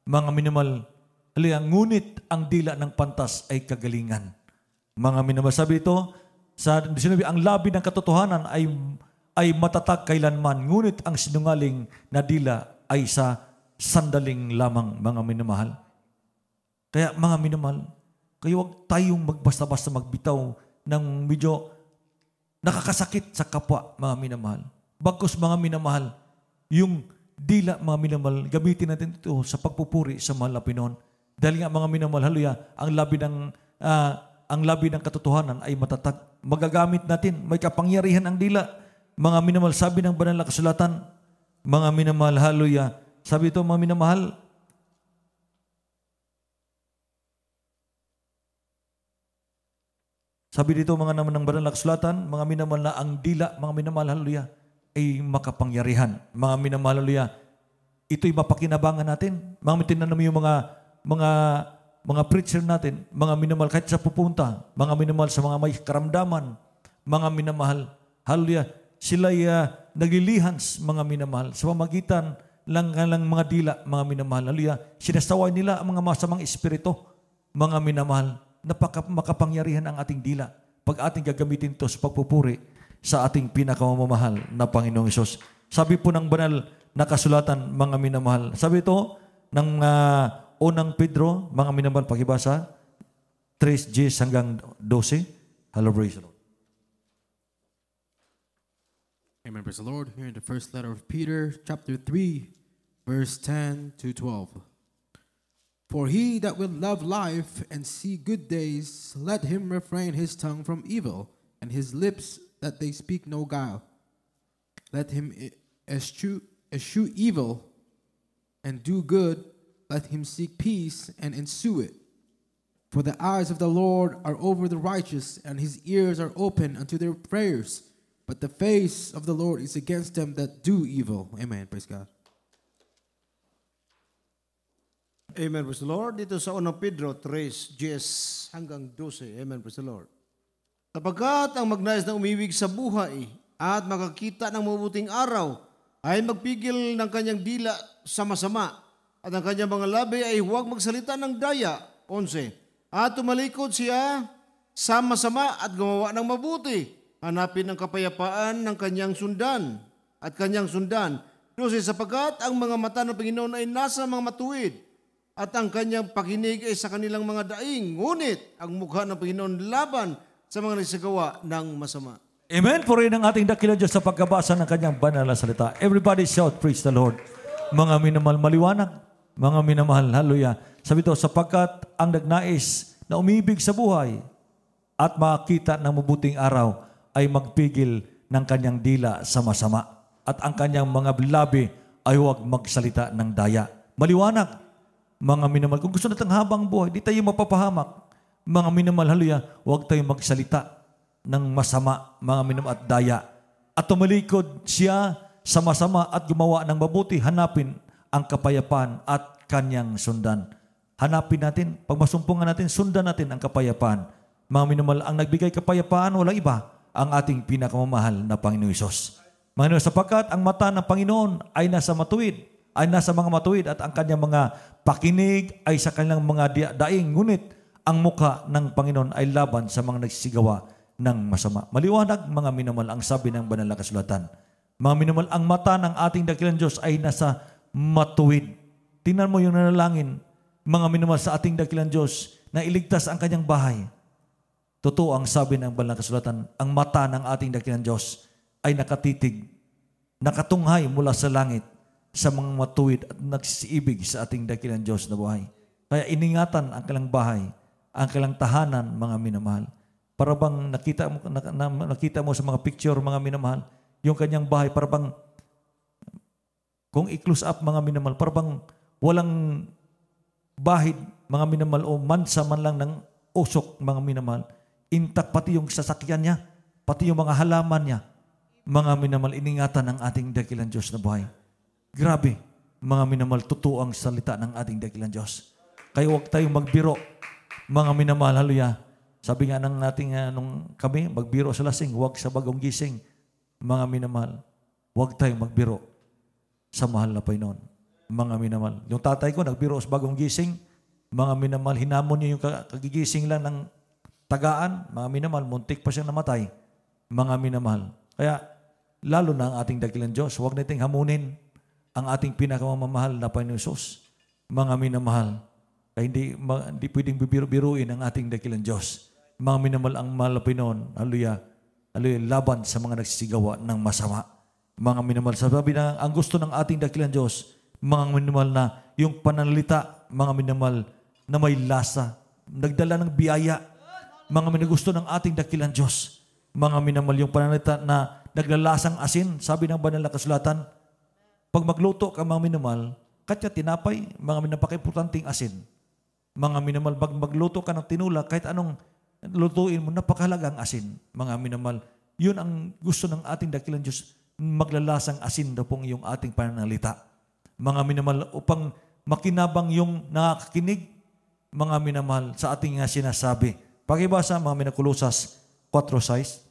mga minamahal, haluya, ngunit ang dila ng pantas ay kagalingan. Mga minamahal, sabi ito, sinabi, ang labi ng katotohanan ay matatag kailanman, ngunit ang sinungaling na dila ay sa sandaling lamang, mga minamahal. Kaya mga minamahal, kayo huwag tayong magbasta-basta magbitaw ng medyo nakakasakit sa kapwa, mga minamahal. Bagkus mga minamahal, yung dila, mga minamahal, gamitin natin ito sa pagpupuri sa mahal na Panginoon. Dahil nga mga minamahal, haluya, ang labi ng katotohanan ay matatag. Magagamit natin, may kapangyarihan ang dila. Mga minamahal, sabi ng banal na kasulatan, mga minamahal, haluya, sabi ito, mga minamahal, sabi dito, mga naman ng banal na kasulatan, mga minamahal na ang dila, mga minamahal, haluya, ay makapangyarihan. Mga minamahal, haluya, ito'y mapakinabangan natin. Mga tinanong yung mga preacher natin, mga minamahal, kahit sa pupunta, mga minamahal sa mga may karamdaman, mga minamahal, hallelujah, sila'y naglilihans, mga minamahal, sa pamagitan lang mga dila, mga minamahal, hallelujah, sinasaway nila ang mga masamang espiritu, mga minamahal, makapangyarihan ang ating dila pag ating gagamitin ito sa pagpupuri sa ating pinakamamahal na Panginoong Hesus. Sabi po ng banal na kasulatan, mga minamahal, sabi ito ng unang Pedro, mga minamahal, pakibasa, 3:10 hanggang 12. Hello, praise the Lord. Amen. Praise the Lord. Here in the first letter of Peter, chapter 3, verse 10 to 12. For he that will love life and see good days, let him refrain his tongue from evil, and his lips that they speak no guile. Let him eschew evil and do good. Let him seek peace and ensue it. For the eyes of the Lord are over the righteous, and his ears are open unto their prayers. But the face of the Lord is against them that do evil. Amen. Praise God. Amen. Praise the Lord. Dito sa unang Pedro 3:10 hanggang 12. Amen. Praise the Lord. Sapagkat ang magnais na umiwig sa buhay at makakita ng mabuting araw ay magpigil ng kanyang dila sa masama, at ang kanyang mga labi ay huwag magsalita ng daya. 11. At tumalikod siya sa masama at gumawa ng mabuti. Hanapin ang kapayapaan ng kanyang sundan at kanyang sundan. 12. Sapagkat ang mga mata ng Panginoon ay nasa mga matuwid at ang kanyang pakinig ay sa kanilang mga daing. Ngunit ang mukha ng Panginoon laban sa mga nagsagawa ng masama. Amen. Purihin ang ating dakilang Diyos sa pagkabasa ng kanyang banal na salita. Everybody shout, praise the Lord. Mga minamahal, maliwanag. Mga minamahal, hallelujah. Sabi ito, sapagkat ang nagnais na umibig sa buhay at makita ng mabuting araw ay magpigil ng kanyang dila sa masama. At ang kanyang mga labi ay huwag magsalita ng daya. Maliwanag. Mga minamahal, kung gusto natin habang buhay, di tayo mapapahamak. Mga minamahal, hallelujah, huwag tayo magsalita ng masama, mga minamahal at daya. At tumalikod siya sa masama at gumawa ng mabuti, hanapin ang kapayapaan at kanyang sundan. Hanapin natin, pag masumpungan natin, sundan natin ang kapayapaan. Mga minamahal, ang nagbigay kapayapaan, walang iba, ang ating pinakamamahal na Panginoon Hesus. Mga minamahal, sapagkat ang mata ng Panginoon ay nasa matuwid, ay nasa mga matuwid at ang kanyang mga pakinig ay sa kanilang mga daing. Ngunit ang muka ng Panginoon ay laban sa mga nagsisigawa ng masama. Maliwanag, mga minamahal, ang sabi ng banal na kasulatan. Mga minamahal, ang mata ng ating dakilang Diyos ay nasa matuwid. Tingnan mo yung nanalangin, mga minamahal, sa ating dakilang Diyos na iligtas ang kanyang bahay. Totoo ang sabi ng banal na kasulatan, ang mata ng ating dakilang Diyos ay nakatitig, nakatunghay mula sa langit sa mga matuwid at nagsisiibig sa ating dakilang Diyos na buhay. Kaya iningatan ang kailang bahay, ang kailang tahanan, mga minamahal. Para bang nakita mo sa mga picture, mga minamahal, yung kanyang bahay, para bang kung i-close up, mga minamahal, para bang walang bahid, mga minamahal, o mansa man lang ng usok, mga minamahal. Intact pati yung sasakyan niya, pati yung mga halaman niya. Mga minamahal, iningatan ng ating dakilang Diyos na buhay. Grabe, mga minamahal, totoo ang salita ng ating dakilang Diyos. Kaya huwag tayong magbiro, mga minamahal, hallelujah. Sabi nga ng ating nung kami, magbiro sa lasing, huwag sa bagong gising. Mga minamahal, huwag tayong magbiro sa mahal na Panginoon. Mga minamahal. Yung tatay ko, nagbiro sa bagong gising. Mga minamahal, hinamon niya yung kagigising lang ng tagaan. Mga minamahal, muntik pa siyang namatay. Mga minamahal. Kaya, lalo na ang ating dakilang Diyos, huwag nating hamunin ang ating pinakamamahal na Panginoon Hesus. Mga minamahal, kaya hindi pwedeng bibiruin ang ating dakilang Diyos. Mga minamahal, ang mahal na Panginoon, hallelujah, hallelujah, laban sa mga nagsisigawa ng masama. Mga minamahal, sabi na ang gusto ng ating dakilang Diyos, mga minamahal, na yung pananalita, mga minamahal, na may lasa, nagdala ng biyaya. Mga minagusto ng ating dakilang Diyos. Mga minamahal, yung pananalita na naglalasang asin, sabi ng banal na kasulatan, pag magluto ka, mga minamahal, katya tinapay, mga minapaka-importanting asin. Mga minamahal, pag magluto ka ng tinula, kahit anong lutuin mo, napakahalagang asin. Mga minamahal, yun ang gusto ng ating dakilang Diyos, maglalasang asin daw pong yung ating pananalita. Mga minamahal, upang makinabang yung nakakinig, mga minamahal, sa ating sinasabi. Pakibasa, mga minakulosas 4:6.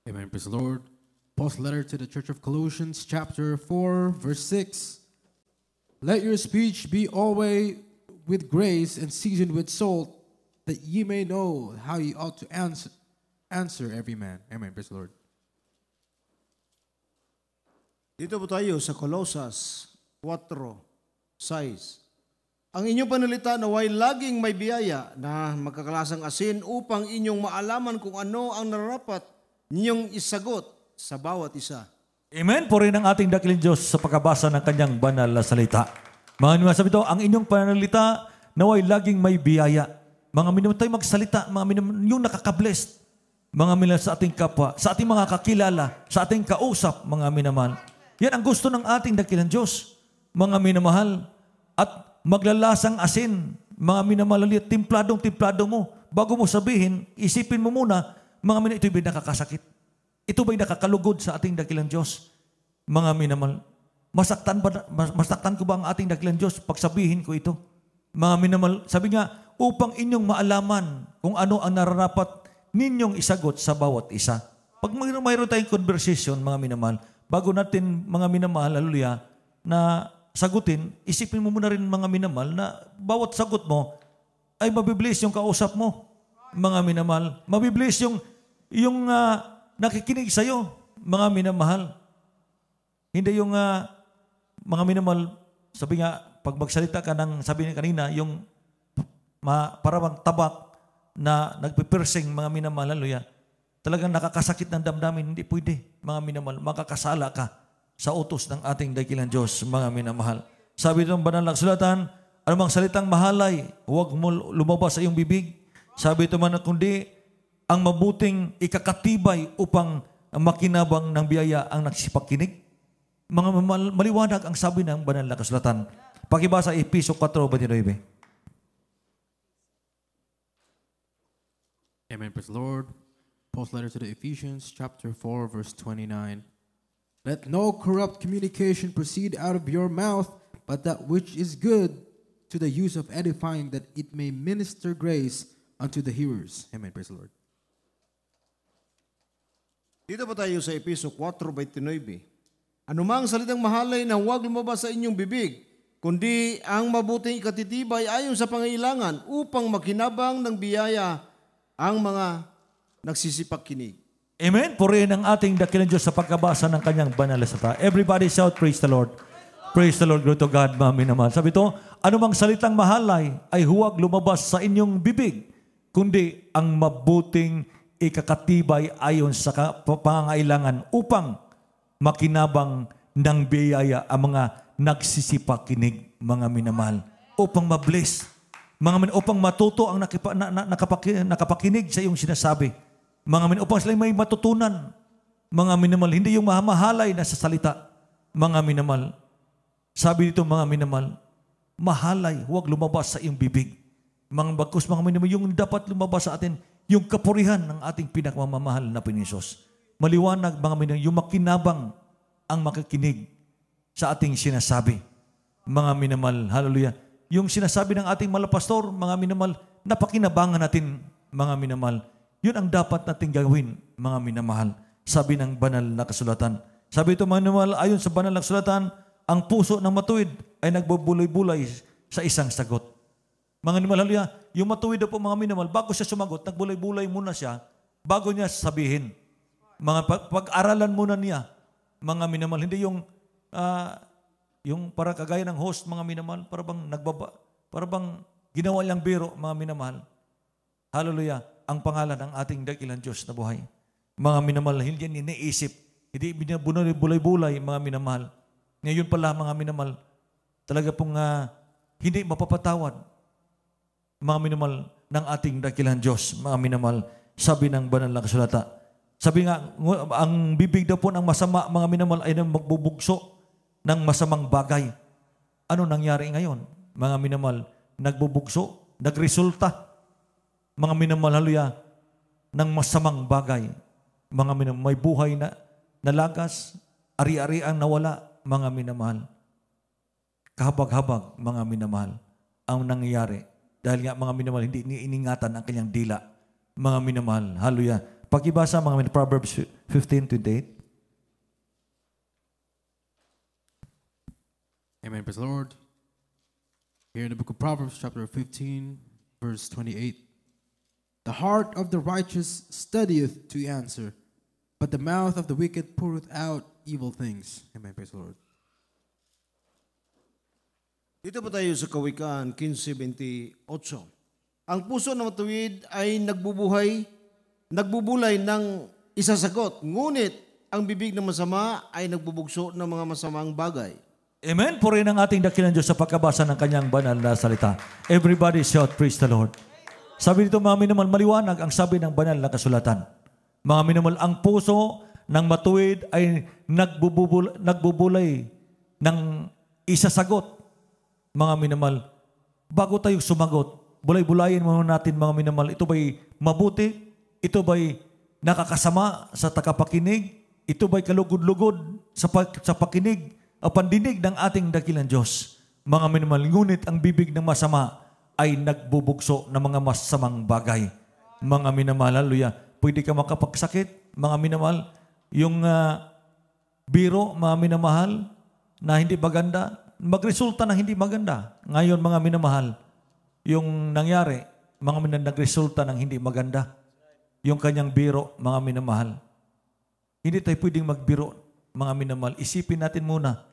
Amen. Praise the Lord. Paul's letter to the Church of Colossians, chapter 4, verse 6. Let your speech be always with grace and seasoned with salt, that ye may know how ye ought to answer every man. Amen. Praise the Lord. Dito po tayo sa Colosas 4:6. Ang inyong panalita naway laging may biyaya na magkakalasang asin upang inyong maalaman kung ano ang nararapat ninyong isagot sa bawat isa. Amen. Purihin ang ating dakilang Diyos sa pagkabasa ng kanyang banal na salita. Mga minamahal, sabi ito, ang inyong pananalita naway laging may biyaya. Mga minamahal, tayo magsalita, mga minamahal, yung nakakablessed. Mga minamahal, sa ating kapwa, sa ating mga kakilala, sa ating kausap, mga minamahal. Yan ang gusto ng ating dakilang Diyos. Mga minamahal, at maglalasang asin, mga minamahal, timpladong-timplado mo. Bago mo sabihin, isipin mo muna, mga minamahal, ito ba'y nakakasakit? Ito ba'y nakakalugod sa ating dakilang Diyos? Mga minamahal, masaktan ko ba ang ating dakilang Diyos pag sabihin ko ito? Mga minamahal, sabi nga, upang inyong maalaman kung ano ang nararapat ninyong isagot sa bawat isa. Pag mayroon tayong conversation, mga minamahal, bago natin, mga minamahal, hallelujah, na sagutin, isipin mo muna rin, mga minamahal, na bawat sagot mo ay mabibliss yung kausap mo. Mga minamahal, mabibliss yung nakikinig sa'yo, mga minamahal. Hindi yung mga minamahal, sabi nga, pag magsalita ka ng, sabi niya kanina, yung parang tabak, na nagpipirsing, mga minamahal, hallelujah, talagang nakakasakit ng damdamin, hindi pwede, mga minamahal, makakasala ka sa utos ng ating dakilang Diyos, mga minamahal. Sabi itong banal na kasulatan, anumang salitang mahalay, huwag mo lumabas sa iyong bibig. Sabi ito man, kundi ang mabuting ikakatibay upang makinabang ng biyaya ang nagsipagkinig. Mga maliwanag ang sabi ng banal na kasulatan. Pakibasa Episo 4:29. Amen. Praise the Lord. Paul's letter to the Ephesians, chapter 4, verse 29. Let no corrupt communication proceed out of your mouth, but that which is good to the use of edifying, that it may minister grace unto the hearers. Amen. Praise the Lord. Dito pa tayo sa Episo 4:29. Anumang salitang mahalay na huwag lumabas sa inyong bibig, kundi ang mabuting ikatitibay ayon sa pangailangan upang makinabang ng biyaya ang mga nagsisipagkinig. Amen. Purihin ang ating dakilang Diyos sa pagkabasa ng kanyang banal na salita. Everybody shout, praise the Lord. Praise the Lord, glory to God, mga minamahal. Sabi ito, anumang salitang mahalay ay huwag lumabas sa inyong bibig, kundi ang mabuting ikakatibay ayon sa pangangailangan upang makinabang ng biyaya ang mga nagsisipakinig, mga minamahal, upang mabless, upang matuto ang nakapakinig sa iyong sinasabi, upang sila may matutunan, mga minamahal, hindi yung mahalay na sa salita, mga minamahal. Sabi dito, mga minamahal, mahalay, huwag lumabas sa iyong bibig. Mga bagkus, mga minamahal, yung dapat lumabas sa atin, yung kapurihan ng ating pinakmamahal na Pinisos. Maliwanag, mga minamahal, yung makinabang ang makikinig sa ating sinasabi. Mga minamahal, hallelujah. Yung sinasabi ng ating malapastor, mga minamahal, napakinabangan natin, mga minamahal. Yun ang dapat natin gawin, mga minamahal. Sabi ng banal na kasulatan. Sabi ito, mga minamahal, ayon sa banal na kasulatan, ang puso ng matuwid ay nagbubulay-bulay sa isang sagot. Mga minamahal, hallelujah. Yung matuwid po, mga minamahal, bago siya sumagot, nagbulay-bulay muna siya, bago niya sabihin. Mga pag-aralan muna niya, mga minamahal, hindi yung para kagaya ng host, mga minamahal, para bang ginawa niyang biro, mga minamahal. Hallelujah, ang pangalan ng ating dakilang Diyos na buhay. Mga minamahal, hindi yan iniisip, hindi bulay-bulay, mga minamahal. Ngayon pala, mga minamahal, talaga pong hindi mapapatawad, mga minamahal, ng ating dakilang Diyos, mga minamahal, sabi ng banal na kasulatan. Sabi nga, ang bibig daw po ng masama, mga minamahal, ay magbubugso ng masamang bagay. Ano nangyari ngayon? Mga minamahal, nagbubugso, nagresulta, mga minamahal, hallelujah, ng masamang bagay. Mga minamahal, may buhay na nalagas, ari-ari ang nawala, mga minamahal. Kahabag-habag, mga minamahal, ang nangyayari. Dahil nga, mga minamahal, hindi iniingatan ang kanyang dila. Mga minamahal, hallelujah. Pagibasa, mga minamahal, Proverbs 15:28. Amen. Praise the Lord. Here in the book of Proverbs, chapter 15, verse 28. The heart of the righteous studieth to answer, but the mouth of the wicked poureth out evil things. Amen. Praise the Lord. Dito pa tayo sa Kawikaan 15:28. Ang puso ng matuwid ay nagbubulay ng isasagot, ngunit ang bibig ng masama ay nagbubugso ng mga masamang bagay. Amen. Purihin ang ating dakilang Diyos sa pagkabasa ng kanyang banal na salita. Everybody shout, praise the Lord. Sabi dito, mga minamahal, maliwanag ang sabi ng banal na kasulatan. Mga minamahal, ang puso ng matuwid ay nagbubulay ng isasagot. Mga minamahal, bago tayo sumagot, bulay-bulayin muna natin, mga minamahal, ito ba'y mabuti? Ito ba'y nakakasama sa tagapakinig? Ito ba'y kalugod-lugod sa pakinig o pandinig ng ating dakilang Diyos? Mga minamahal, ngunit ang bibig ng masama ay nagbubugso ng mga masamang bagay. Mga minamahal, hallelujah, pwede ka makapagsakit, mga minamahal, yung biro, mga minamahal, na hindi maganda, magresulta na hindi maganda. Ngayon, mga minamahal, yung nangyari, mga minamahal, nagresulta ng hindi maganda. Yung kanyang biro, mga minamahal. Hindi tayo pwedeng magbiro, mga minamahal. Isipin natin muna,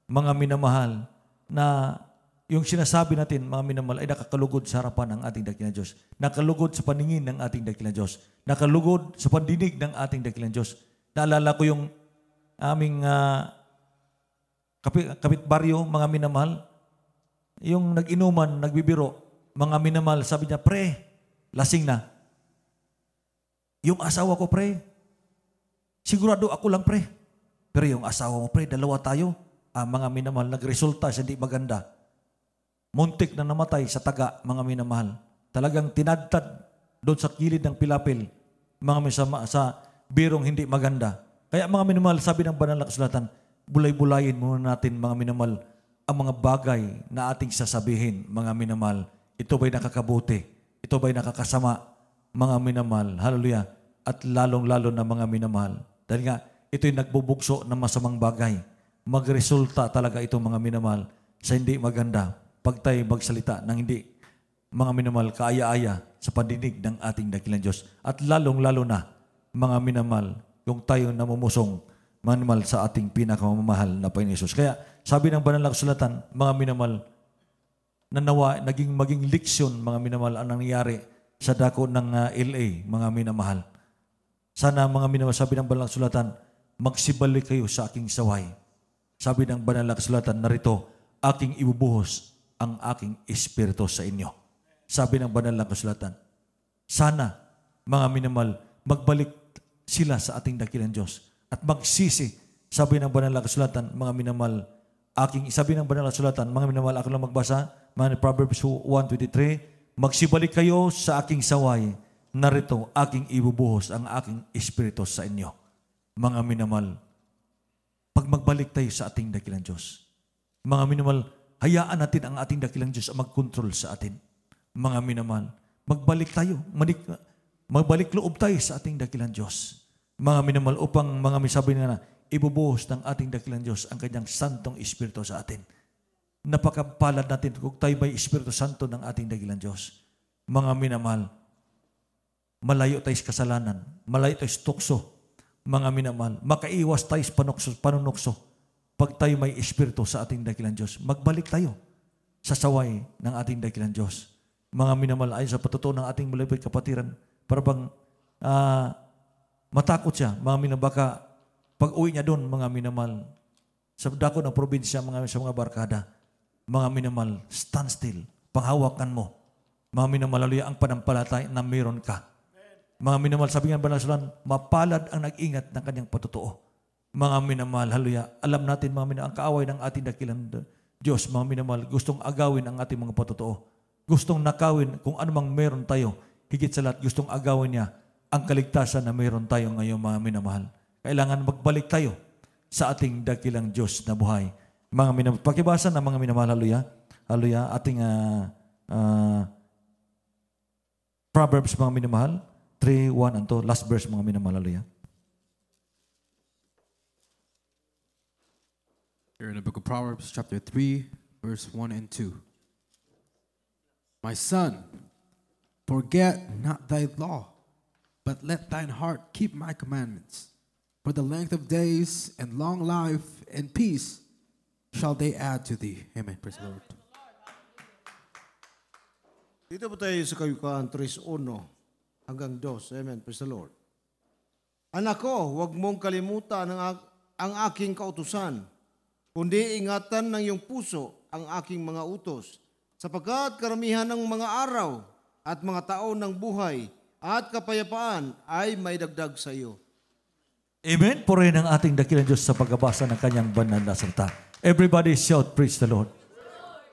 mga minamahal, na yung sinasabi natin, mga minamahal, ay nakakalugod sa harapan ng ating dakilang Diyos. Nakalugod sa paningin ng ating dakilang Diyos. Nakalugod sa pandinig ng ating dakilang Diyos. Naalala ko yung aming kapitbaryo, mga minamahal, yung nag-inuman, nagbibiro, mga minamahal, sabi niya, pre, lasing na. Yung asawa ko, pre, sigurado ako lang, pre. Pero yung asawa mo, pre, dalawa tayo. Mga minamahal, nagresulta sa hindi maganda. Muntik na namatay sa taga, mga minamahal. Talagang tinadtad doon sa kilid ng pilapil, mga misama sa birong hindi maganda. Kaya mga minamahal, sabi ng banal na kasulatan, bulay-bulayin muna natin, mga minamahal, ang mga bagay na ating sasabihin, mga minamahal. Ito ba'y nakakabuti? Ito ba'y nakakasama, mga minamahal? Hallelujah. At lalong-lalo na mga minamahal. Dahil nga, ito'y nagbubugso ng masamang bagay. Magresulta talaga ito, mga minamahal, sa hindi maganda. Pag tayo magsalita ng hindi, mga minamahal, kaaya-aya sa pandinig ng ating dakilang Diyos. At lalong-lalo na, mga minamahal, yung tayo namumusong, mga minamahal, sa ating pinakamamahal na Panginoon Hesus. Kaya, sabi ng banal na kasulatan, mga minamahal, nanawa, maging leksyon, mga minamahal, ang nangyari sa dako ng LA, mga minamahal. Sana, mga minamahal, sabi ng banal na kasulatan, magsibalik kayo sa aking saway. Sabi ng banal na kasulatan, narito, aking ibubuhos ang aking espiritu sa inyo. Sabi ng banal na kasulatan, sana, mga minamahal, magbalik sila sa ating dakilang Diyos at magsisi. Sabi ng banal na kasulatan, mga minamahal, sabi ng banal na kasulatan, mga minamahal, ako lang magbasa, mga Proverbs 1:23, magsibalik kayo sa aking saway, narito, aking ibubuhos ang aking espiritu sa inyo. Mga minamahal, pag magbalik tayo sa ating dakilang Diyos, mga minamahal, hayaan natin ang ating dakilang Diyos ang mag-control sa atin. Mga minamahal, magbalik tayo, magbalik loob tayo sa ating dakilang Diyos. Mga minamahal, upang mga misabi na ibubuhos ng ating dakilang Diyos ang kanyang santong espiritu sa atin. Napakapalad natin kung tayo may Espiritu Santo ng ating dakilang Diyos. Mga minamahal, malayo tayo sa kasalanan, malayo tayo sa tukso. Mga minamahal, makaiwas tayo sa panunukso. Pag tayo may Espiritu sa ating dakilang Diyos, magbalik tayo sa saway ng ating dakilang Diyos. Mga minamahal, ayon sa patutuo ng ating malapit kapatiran, para bang matakot siya, mga minamahal, baka pag uwi niya doon, mga minamahal, sa dako ng probinsya, sa mga barkada, mga minamahal, stand still, panghawakan mo. Mga minamahal, ang panampalatay na meron ka. Mga minamahal, sabi nga banal sulan, mapalad ang nag-ingat ng kanyang patutuo. Mga minamahal, hallelujah. Alam natin, mga minamahal, ang kaaway ng ating dakilang Diyos, mga minamahal, gustong agawin ang ating mga patutuo. Gustong nakawin kung anumang meron tayo. Higit sa lahat, gustong agawin niya ang kaligtasan na meron tayo ngayon, mga minamahal. Kailangan magbalik tayo sa ating dakilang Diyos na buhay. Mga minamahal, pakibasa na mga minamahal, hallelujah. Hallelujah. Ating Proverbs, mga minamahal, 3:1 and 2. Last verse, mga minamahal, hallelujah. Here in the book of Proverbs, chapter 3, verse 1 and 2. My son, forget not thy law, but let thine heart keep my commandments. For the length of days and long life and peace shall they add to thee. Amen. Praise the Lord. Dito po tayo sa Kayukaan 3:1 hanggang 2. Amen. Praise the Lord. Anak ko, huwag mong kalimutan ang aking kautusan, kundi ingatan ng iyong puso ang aking mga utos, sapagkat karamihan ng mga araw at mga taon ng buhay at kapayapaan ay may dagdag sa iyo. Amen. Purihin ang ating dakilang Diyos sa pagbabasa ng kanyang banal na salita. Everybody shout, praise the Lord.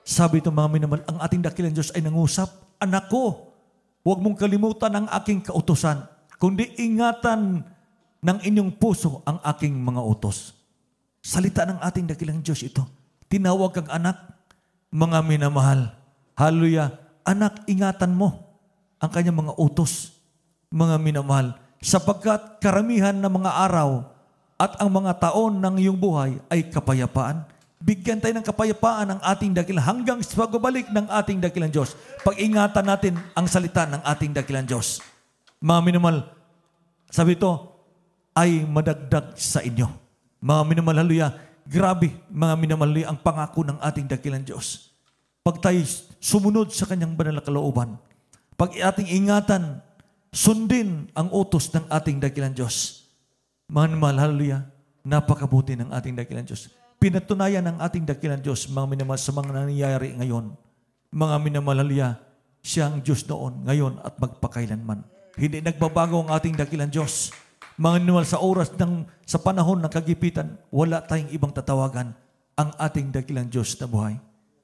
Sabi ito, mga minamahal, ang ating dakilang Diyos ay nangusap, anak ko, huwag mong kalimutan ang aking kautusan, kundi ingatan ng inyong puso ang aking mga utos. Salita ng ating dakilang Diyos ito. Tinawag kang anak, mga minamahal. Hallelujah. Anak, ingatan mo ang kanyang mga utos, mga minamahal. Sapagkat karamihan ng mga araw at ang mga taon ng iyong buhay ay kapayapaan. Bigyan tayo ng kapayapaan ng ating dakilang hanggang sa pagbabalik ng ating dakilang Diyos. Pag-ingatan natin ang salita ng ating dakilang Diyos. Mga minamahal, sabi ito, ay madagdag sa inyo. Mga minamahal, hallelujah, grabe, mga minamahal, ang pangako ng ating dakilang Diyos. Pag tayo sumunod sa kanyang banal na kalooban, pag ating ingatan, sundin ang utos ng ating dakilang Diyos. Mga minamahal, hallelujah, napakabuti ng ating dakilang Diyos. Pinatunayan ng ating dakilang Diyos, mga minamahal, sa mga nangyayari ngayon. Mga minamahal, hallelujah, siya ang Diyos noon, ngayon at magpakailanman. Hindi nagbabago ang ating dakilang Diyos. Mga minamahal, sa oras sa panahon ng kagipitan, wala tayong ibang tatawagan ang ating dakilang Diyos na buhay.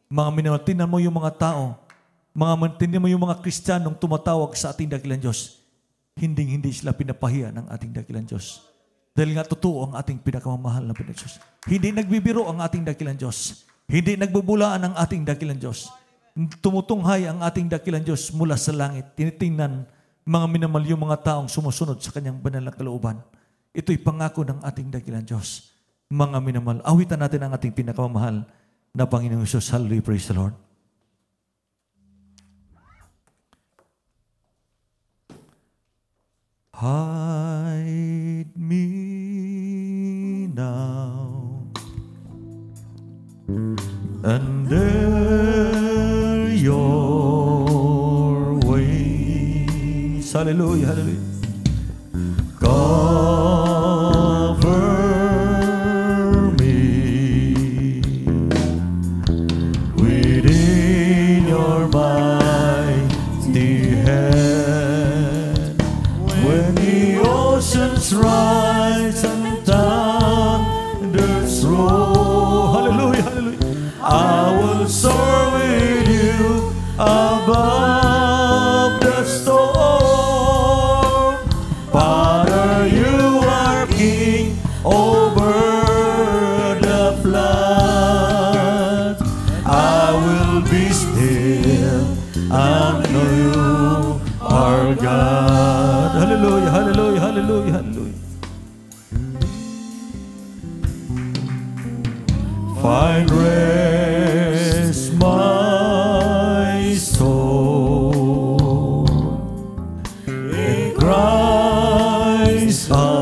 Mga minamahal, tingnan mo yung mga tao, tingnan mo yung mga Kristiyanong tumatawag sa ating dakilang Diyos. Hindi sila pinapahiya ng ating dakilang Diyos. Dahil nga totoo ang ating pinakamamahal na Diyos. Hindi nagbibiro ang ating dakilang Diyos. Hindi nagbubulaan ang ating dakilang Diyos. Tumutunghay ang ating dakilang Diyos mula sa langit. Tinitingnan mga minamahal yung mga taong sumusunod sa kanyang banal na kalooban. Ito'y pangako ng ating dakilang Diyos. Mga minamahal, awitan natin ang ating pinakamamahal na Panginoong Hesus. Hallelujah, praise the Lord. Hide me now under your wings. Hallelujah, hallelujah. Cover me within your mighty hand. When the oceans rise and thunders roll, hallelujah, hallelujah, I will soar with you above the storm. Father, you are King over the flood. I will be still and know you are God. Hallelujah, hallelujah, hallelujah, hallelujah. Find rest, my soul, in Christ alone.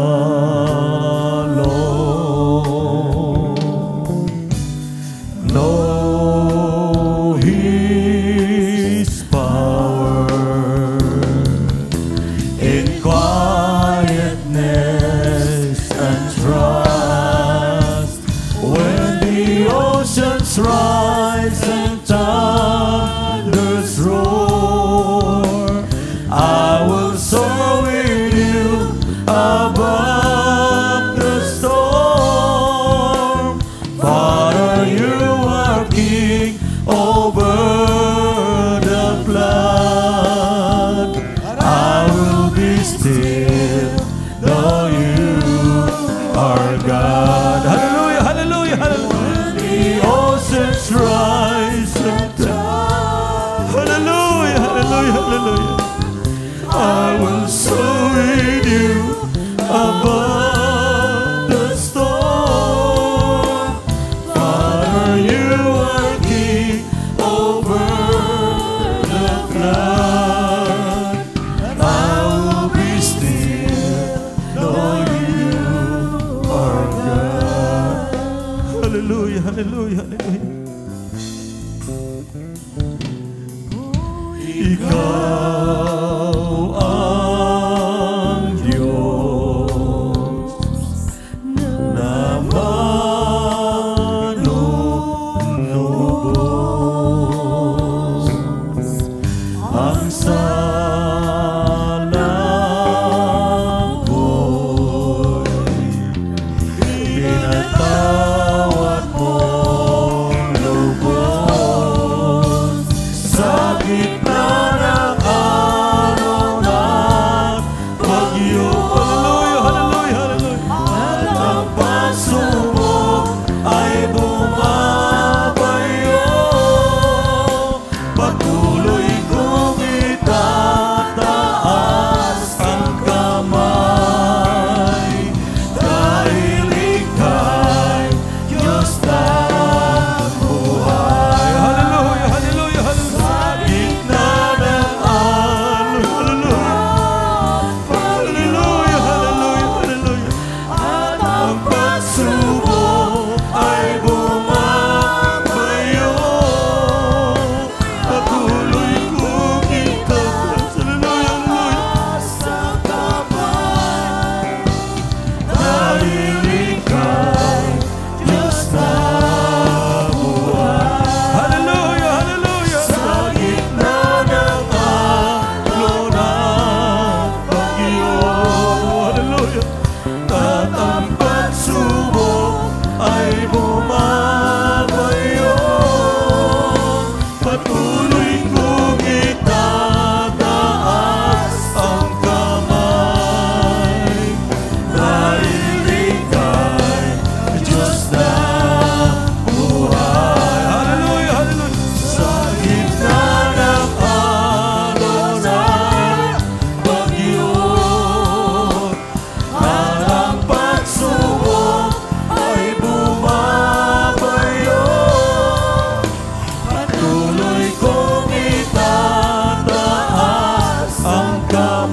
Know His power in quietness and trust. When the oceans rise and thunders roar, I will soar with you above the storm. Father, you are King over the flood. I will be still, though you are God. Hallelujah, hallelujah, hallelujah. The oceans rise and hallelujah, hallelujah, hallelujah. I will soar with you above the storm. Father, you are King over the flood. I will be still, though you are God. Hallelujah, hallelujah, hallelujah. Ikaw ang Diyos,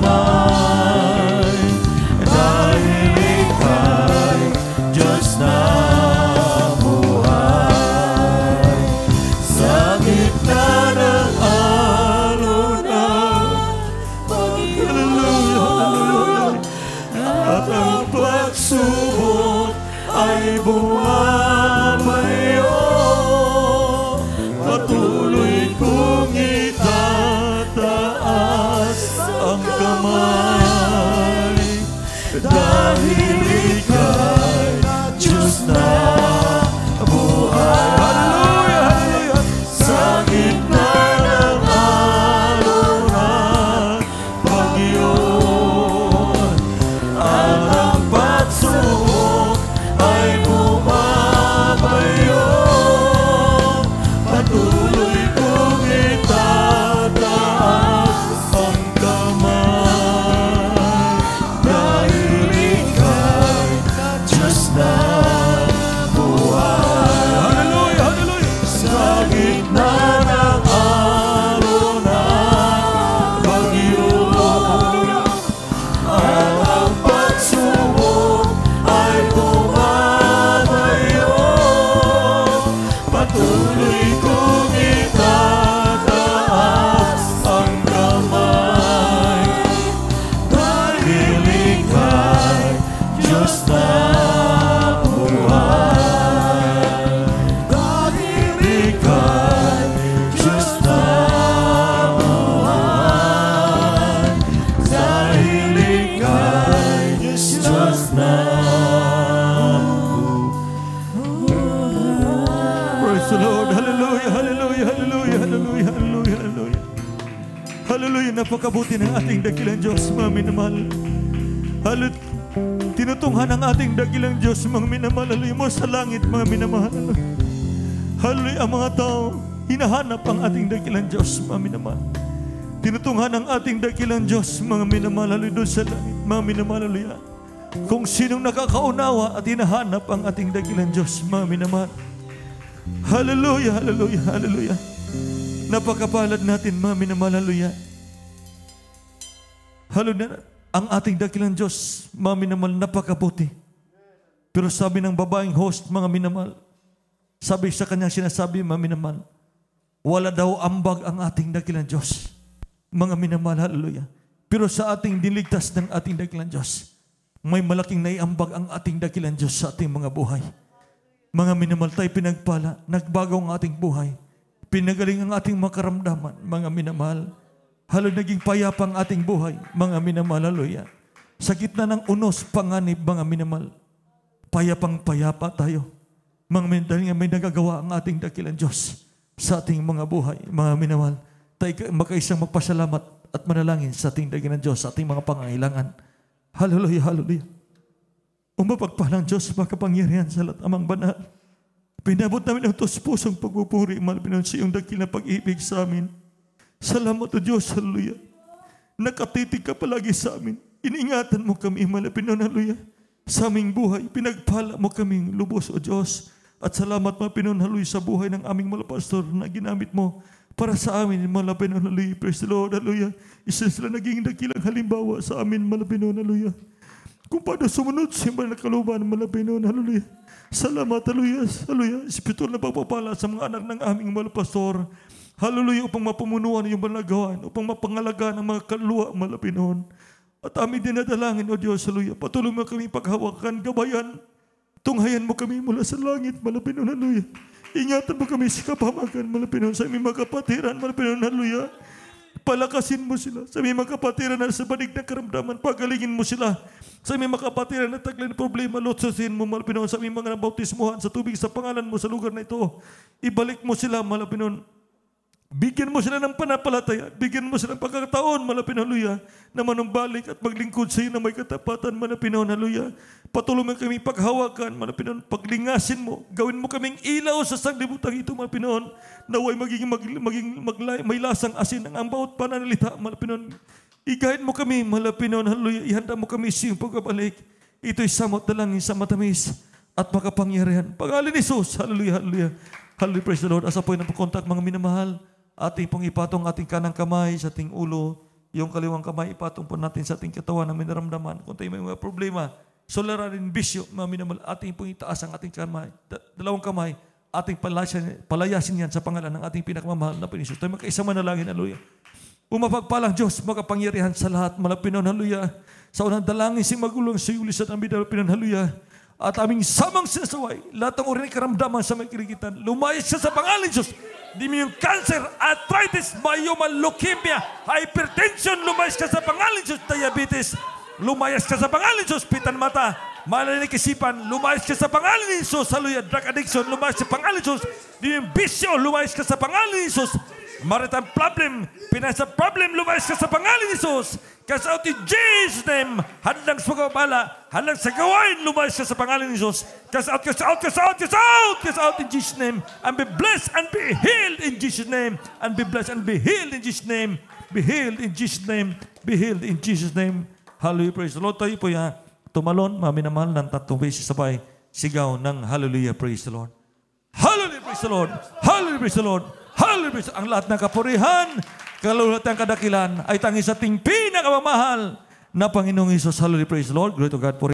kamay. Dahil ika'y Diyos na buhay. Sa gitna ng alon at ang pagsubok ay bumamayo, patuloy kong itataas ang kamay. Dahil ika'y Diyos na buhay. Hallelujah! Sa gitna ng alon at pag-iyon, ang pagsubok ay bumabayo, patuloy kong itataas ang kamay. Dahil ika'y Diyos na buhay. Hallelujah! Hallelujah! Sa gitna ng alon at pag-iyon, ang pagsubok ay bumamayo, patuloy kong itataas ang kamay. Dahil ika'y Diyos na buhay. Dahil ika'y Diyos na buhay. Dahil ika'y Diyos na buhay. Praise the Lord. Hallelujah, hallelujah, hallelujah, hallelujah, hallelujah, hallelujah. Hallelujah, napakabuti ng ating dakilang Diyos, mga minamahal. Hallelujah. Tinutunghan ang ating dakilang Diyos, mga minamahal. Hallelujah mo sa langit, mga minamahal. Hallelujah, ang mga tao, hinahanap ang ating dakilang Diyos, mga minamahal. Tinutunghan ang ating dakilang Diyos, mga minamahal. Hallelujah, doon sa langit, mga minamahal. Hallelujah. Kung sinong nakakaunawa at hinahanap ang ating dakilang Diyos, mga minamahal. Hallelujah, hallelujah, hallelujah. Napakapalad natin, mga minamahal. Hallelujah. Hallelujah. Ang ating dakilang Diyos, mga minamahal, napakabuti. Pero sabi ng babaeng host, mga minamahal, sabi sa kanyang sinasabi, mga minamahal, wala daw ambag ang ating dakilang Diyos. Mga minamahal, hallelujah. Pero sa ating niligtas ng ating dakilang Diyos, may malaking naiambag ang ating dakilang Diyos sa ating mga buhay. Mga minamahal, tayo pinagpala, nagbago ang ating buhay. Pinagaling ang ating makaramdaman, mga minamahal. Hallelujah, naging payapa ang ating buhay, mga minamahal, hallelujah. Sa gitna ng unos, panganib, mga minamahal, payapang-payapa tayo. Mga minamahal, may nagagawa ang ating dakilang Diyos sa ating mga buhay, mga minamahal. Tayo makaisang magpasalamat at manalangin sa ating dakilang Diyos, sa ating mga pangangailangan. Hallelujah, hallelujah. Umapagpalang Diyos, makapangyarihan sa lahat amang banal. Pinabot namin ang tos-pusong pagpupuri, malpinon sa iyong dakilang pag-ibig sa amin. Salamat o Diyos, hallelujah. Nakatitig ka palagi sa amin. Iningatan mo kami, malpinon, hallelujah. Sa aming buhay, pinagpala mo kaming lubos o Diyos. At salamat, malpinon, hallelujah, sa buhay ng aming mga pastor na ginamit mo para sa amin, malpinon, hallelujah. Praise the Lord, hallelujah. Isa sila naging dakilang halimbawa sa amin, malpinon, hallelujah. Kung paano sumunod sa mga nakaluban, malpinon, hallelujah. Salamat, hallelujah, hallelujah. Espiritual na pagpapala sa mga anak ng aming mga pastor. Hallelujah, upang mapumunuan yung balagawan, upang mapangalagaan ang mga kaluluwa, malapinon. At aming dinadalangin, O Diyos, hallelujah. Patuloy mo kami paghawakan, gabayan. Tunghayan mo kami mula sa langit, malapinon, hallelujah. Ingatan mo kami sa kapamakan, malapinon, sa aming mga kapatiran, malapinon, hallelujah. Palakasin mo sila sa aming mga kapatiran na sa banig na karamdaman. Pagalingin mo sila sa aming mga kapatiran na taglay na problema. Lotsasin mo, malapinon, sa aming mga nabautismuhan sa tubig sa pangalan mo sa lugar na ito. Ibalik mo sila, malapinon. Bigyan mo sila ng panampalataya. Bigyan mo sila ng pagkakataon, malapin, hallelujah, na manumbalik at maglingkod sa iyo na may katapatan, malapin, hallelujah. Patuloy mo kami paghawakan, malapin, paglingasin mo. Gawin mo kaming ilaw sa sanglibutan ito, malapin, naway may lasang asin ang bawat pananalita, malapin. Igahit mo kami, malapin, hallelujah. Ihanda mo kami sa iyong pagbabalik. Ito'y samot na langin sa matamis at makapangyarihan. Pangalan ni Jesus, hallelujah, hallelujah. Hallelujah, praise the Lord. Asa po yung napakontak, mga minamahal. Ating pong ipatong ating kanang kamay sa ating ulo. Yung kaliwang kamay, ipatong po natin sa ating katawan na may naramdaman. Kung tayo may mga problema, suliranin, bisyo, mga minamahal, ating pong itaas ang ating kamay. Dalawang kamay, ating palayasin yan sa pangalan ng ating pinakamamahal na Panginoon. Tayo magkaisa manalangin, hallelujah. Pumapagpalang Diyos, makapangyarihan sa lahat, malapinon, hallelujah. Sa unang dalangin, si magulong, si ulisan ang bidalapinon, hallelujah. At aming samang sinasaway, lahat ng uri ng karamdaman sa may kirigitan, lumayas siya sa pangalan Diyos. Di mo yung cancer, arthritis, myoma, leukemia, hypertension, lumayas ka sa pangalan Diyos. Diabetes, lumayas ka sa pangalan Diyos. Pitan mata, malalig isipan, lumayas ka sa pangalan ni Jesus. Hallelujah. Drug addiction, lumayas sa pangalan ni Jesus. Di mo yung bisyo, lumayas ka sa pangalan ni Jesus. Marital problem, financial problem, lumayas ka sa pangalan ni Jesus. Cast out in Jesus' name. Handang sa pagkabala, handang sa gawain, lumayas ka sa pangalan ni Jesus. Cast out, cast out, cast out, cast out, cast out in Jesus' name. And be blessed and be healed in Jesus' name. And be blessed and be healed in Jesus' name. Be healed in Jesus' name. Be healed in Jesus' name. Hallelujah, praise the Lord. Tayo po yan. Tumalon, maminamahal ng 3 beses sabay. Sigaw ng hallelujah, praise the Lord. Hallelujah, praise the Lord. Hallelujah, praise the Lord. Hallelujah! Ang lahat ng kapurihan, kalulatan, kadakilan ay tangi sa ating pinakamamahal na Panginoong Hesus. Hallelujah! Praise the Lord. Glory to God.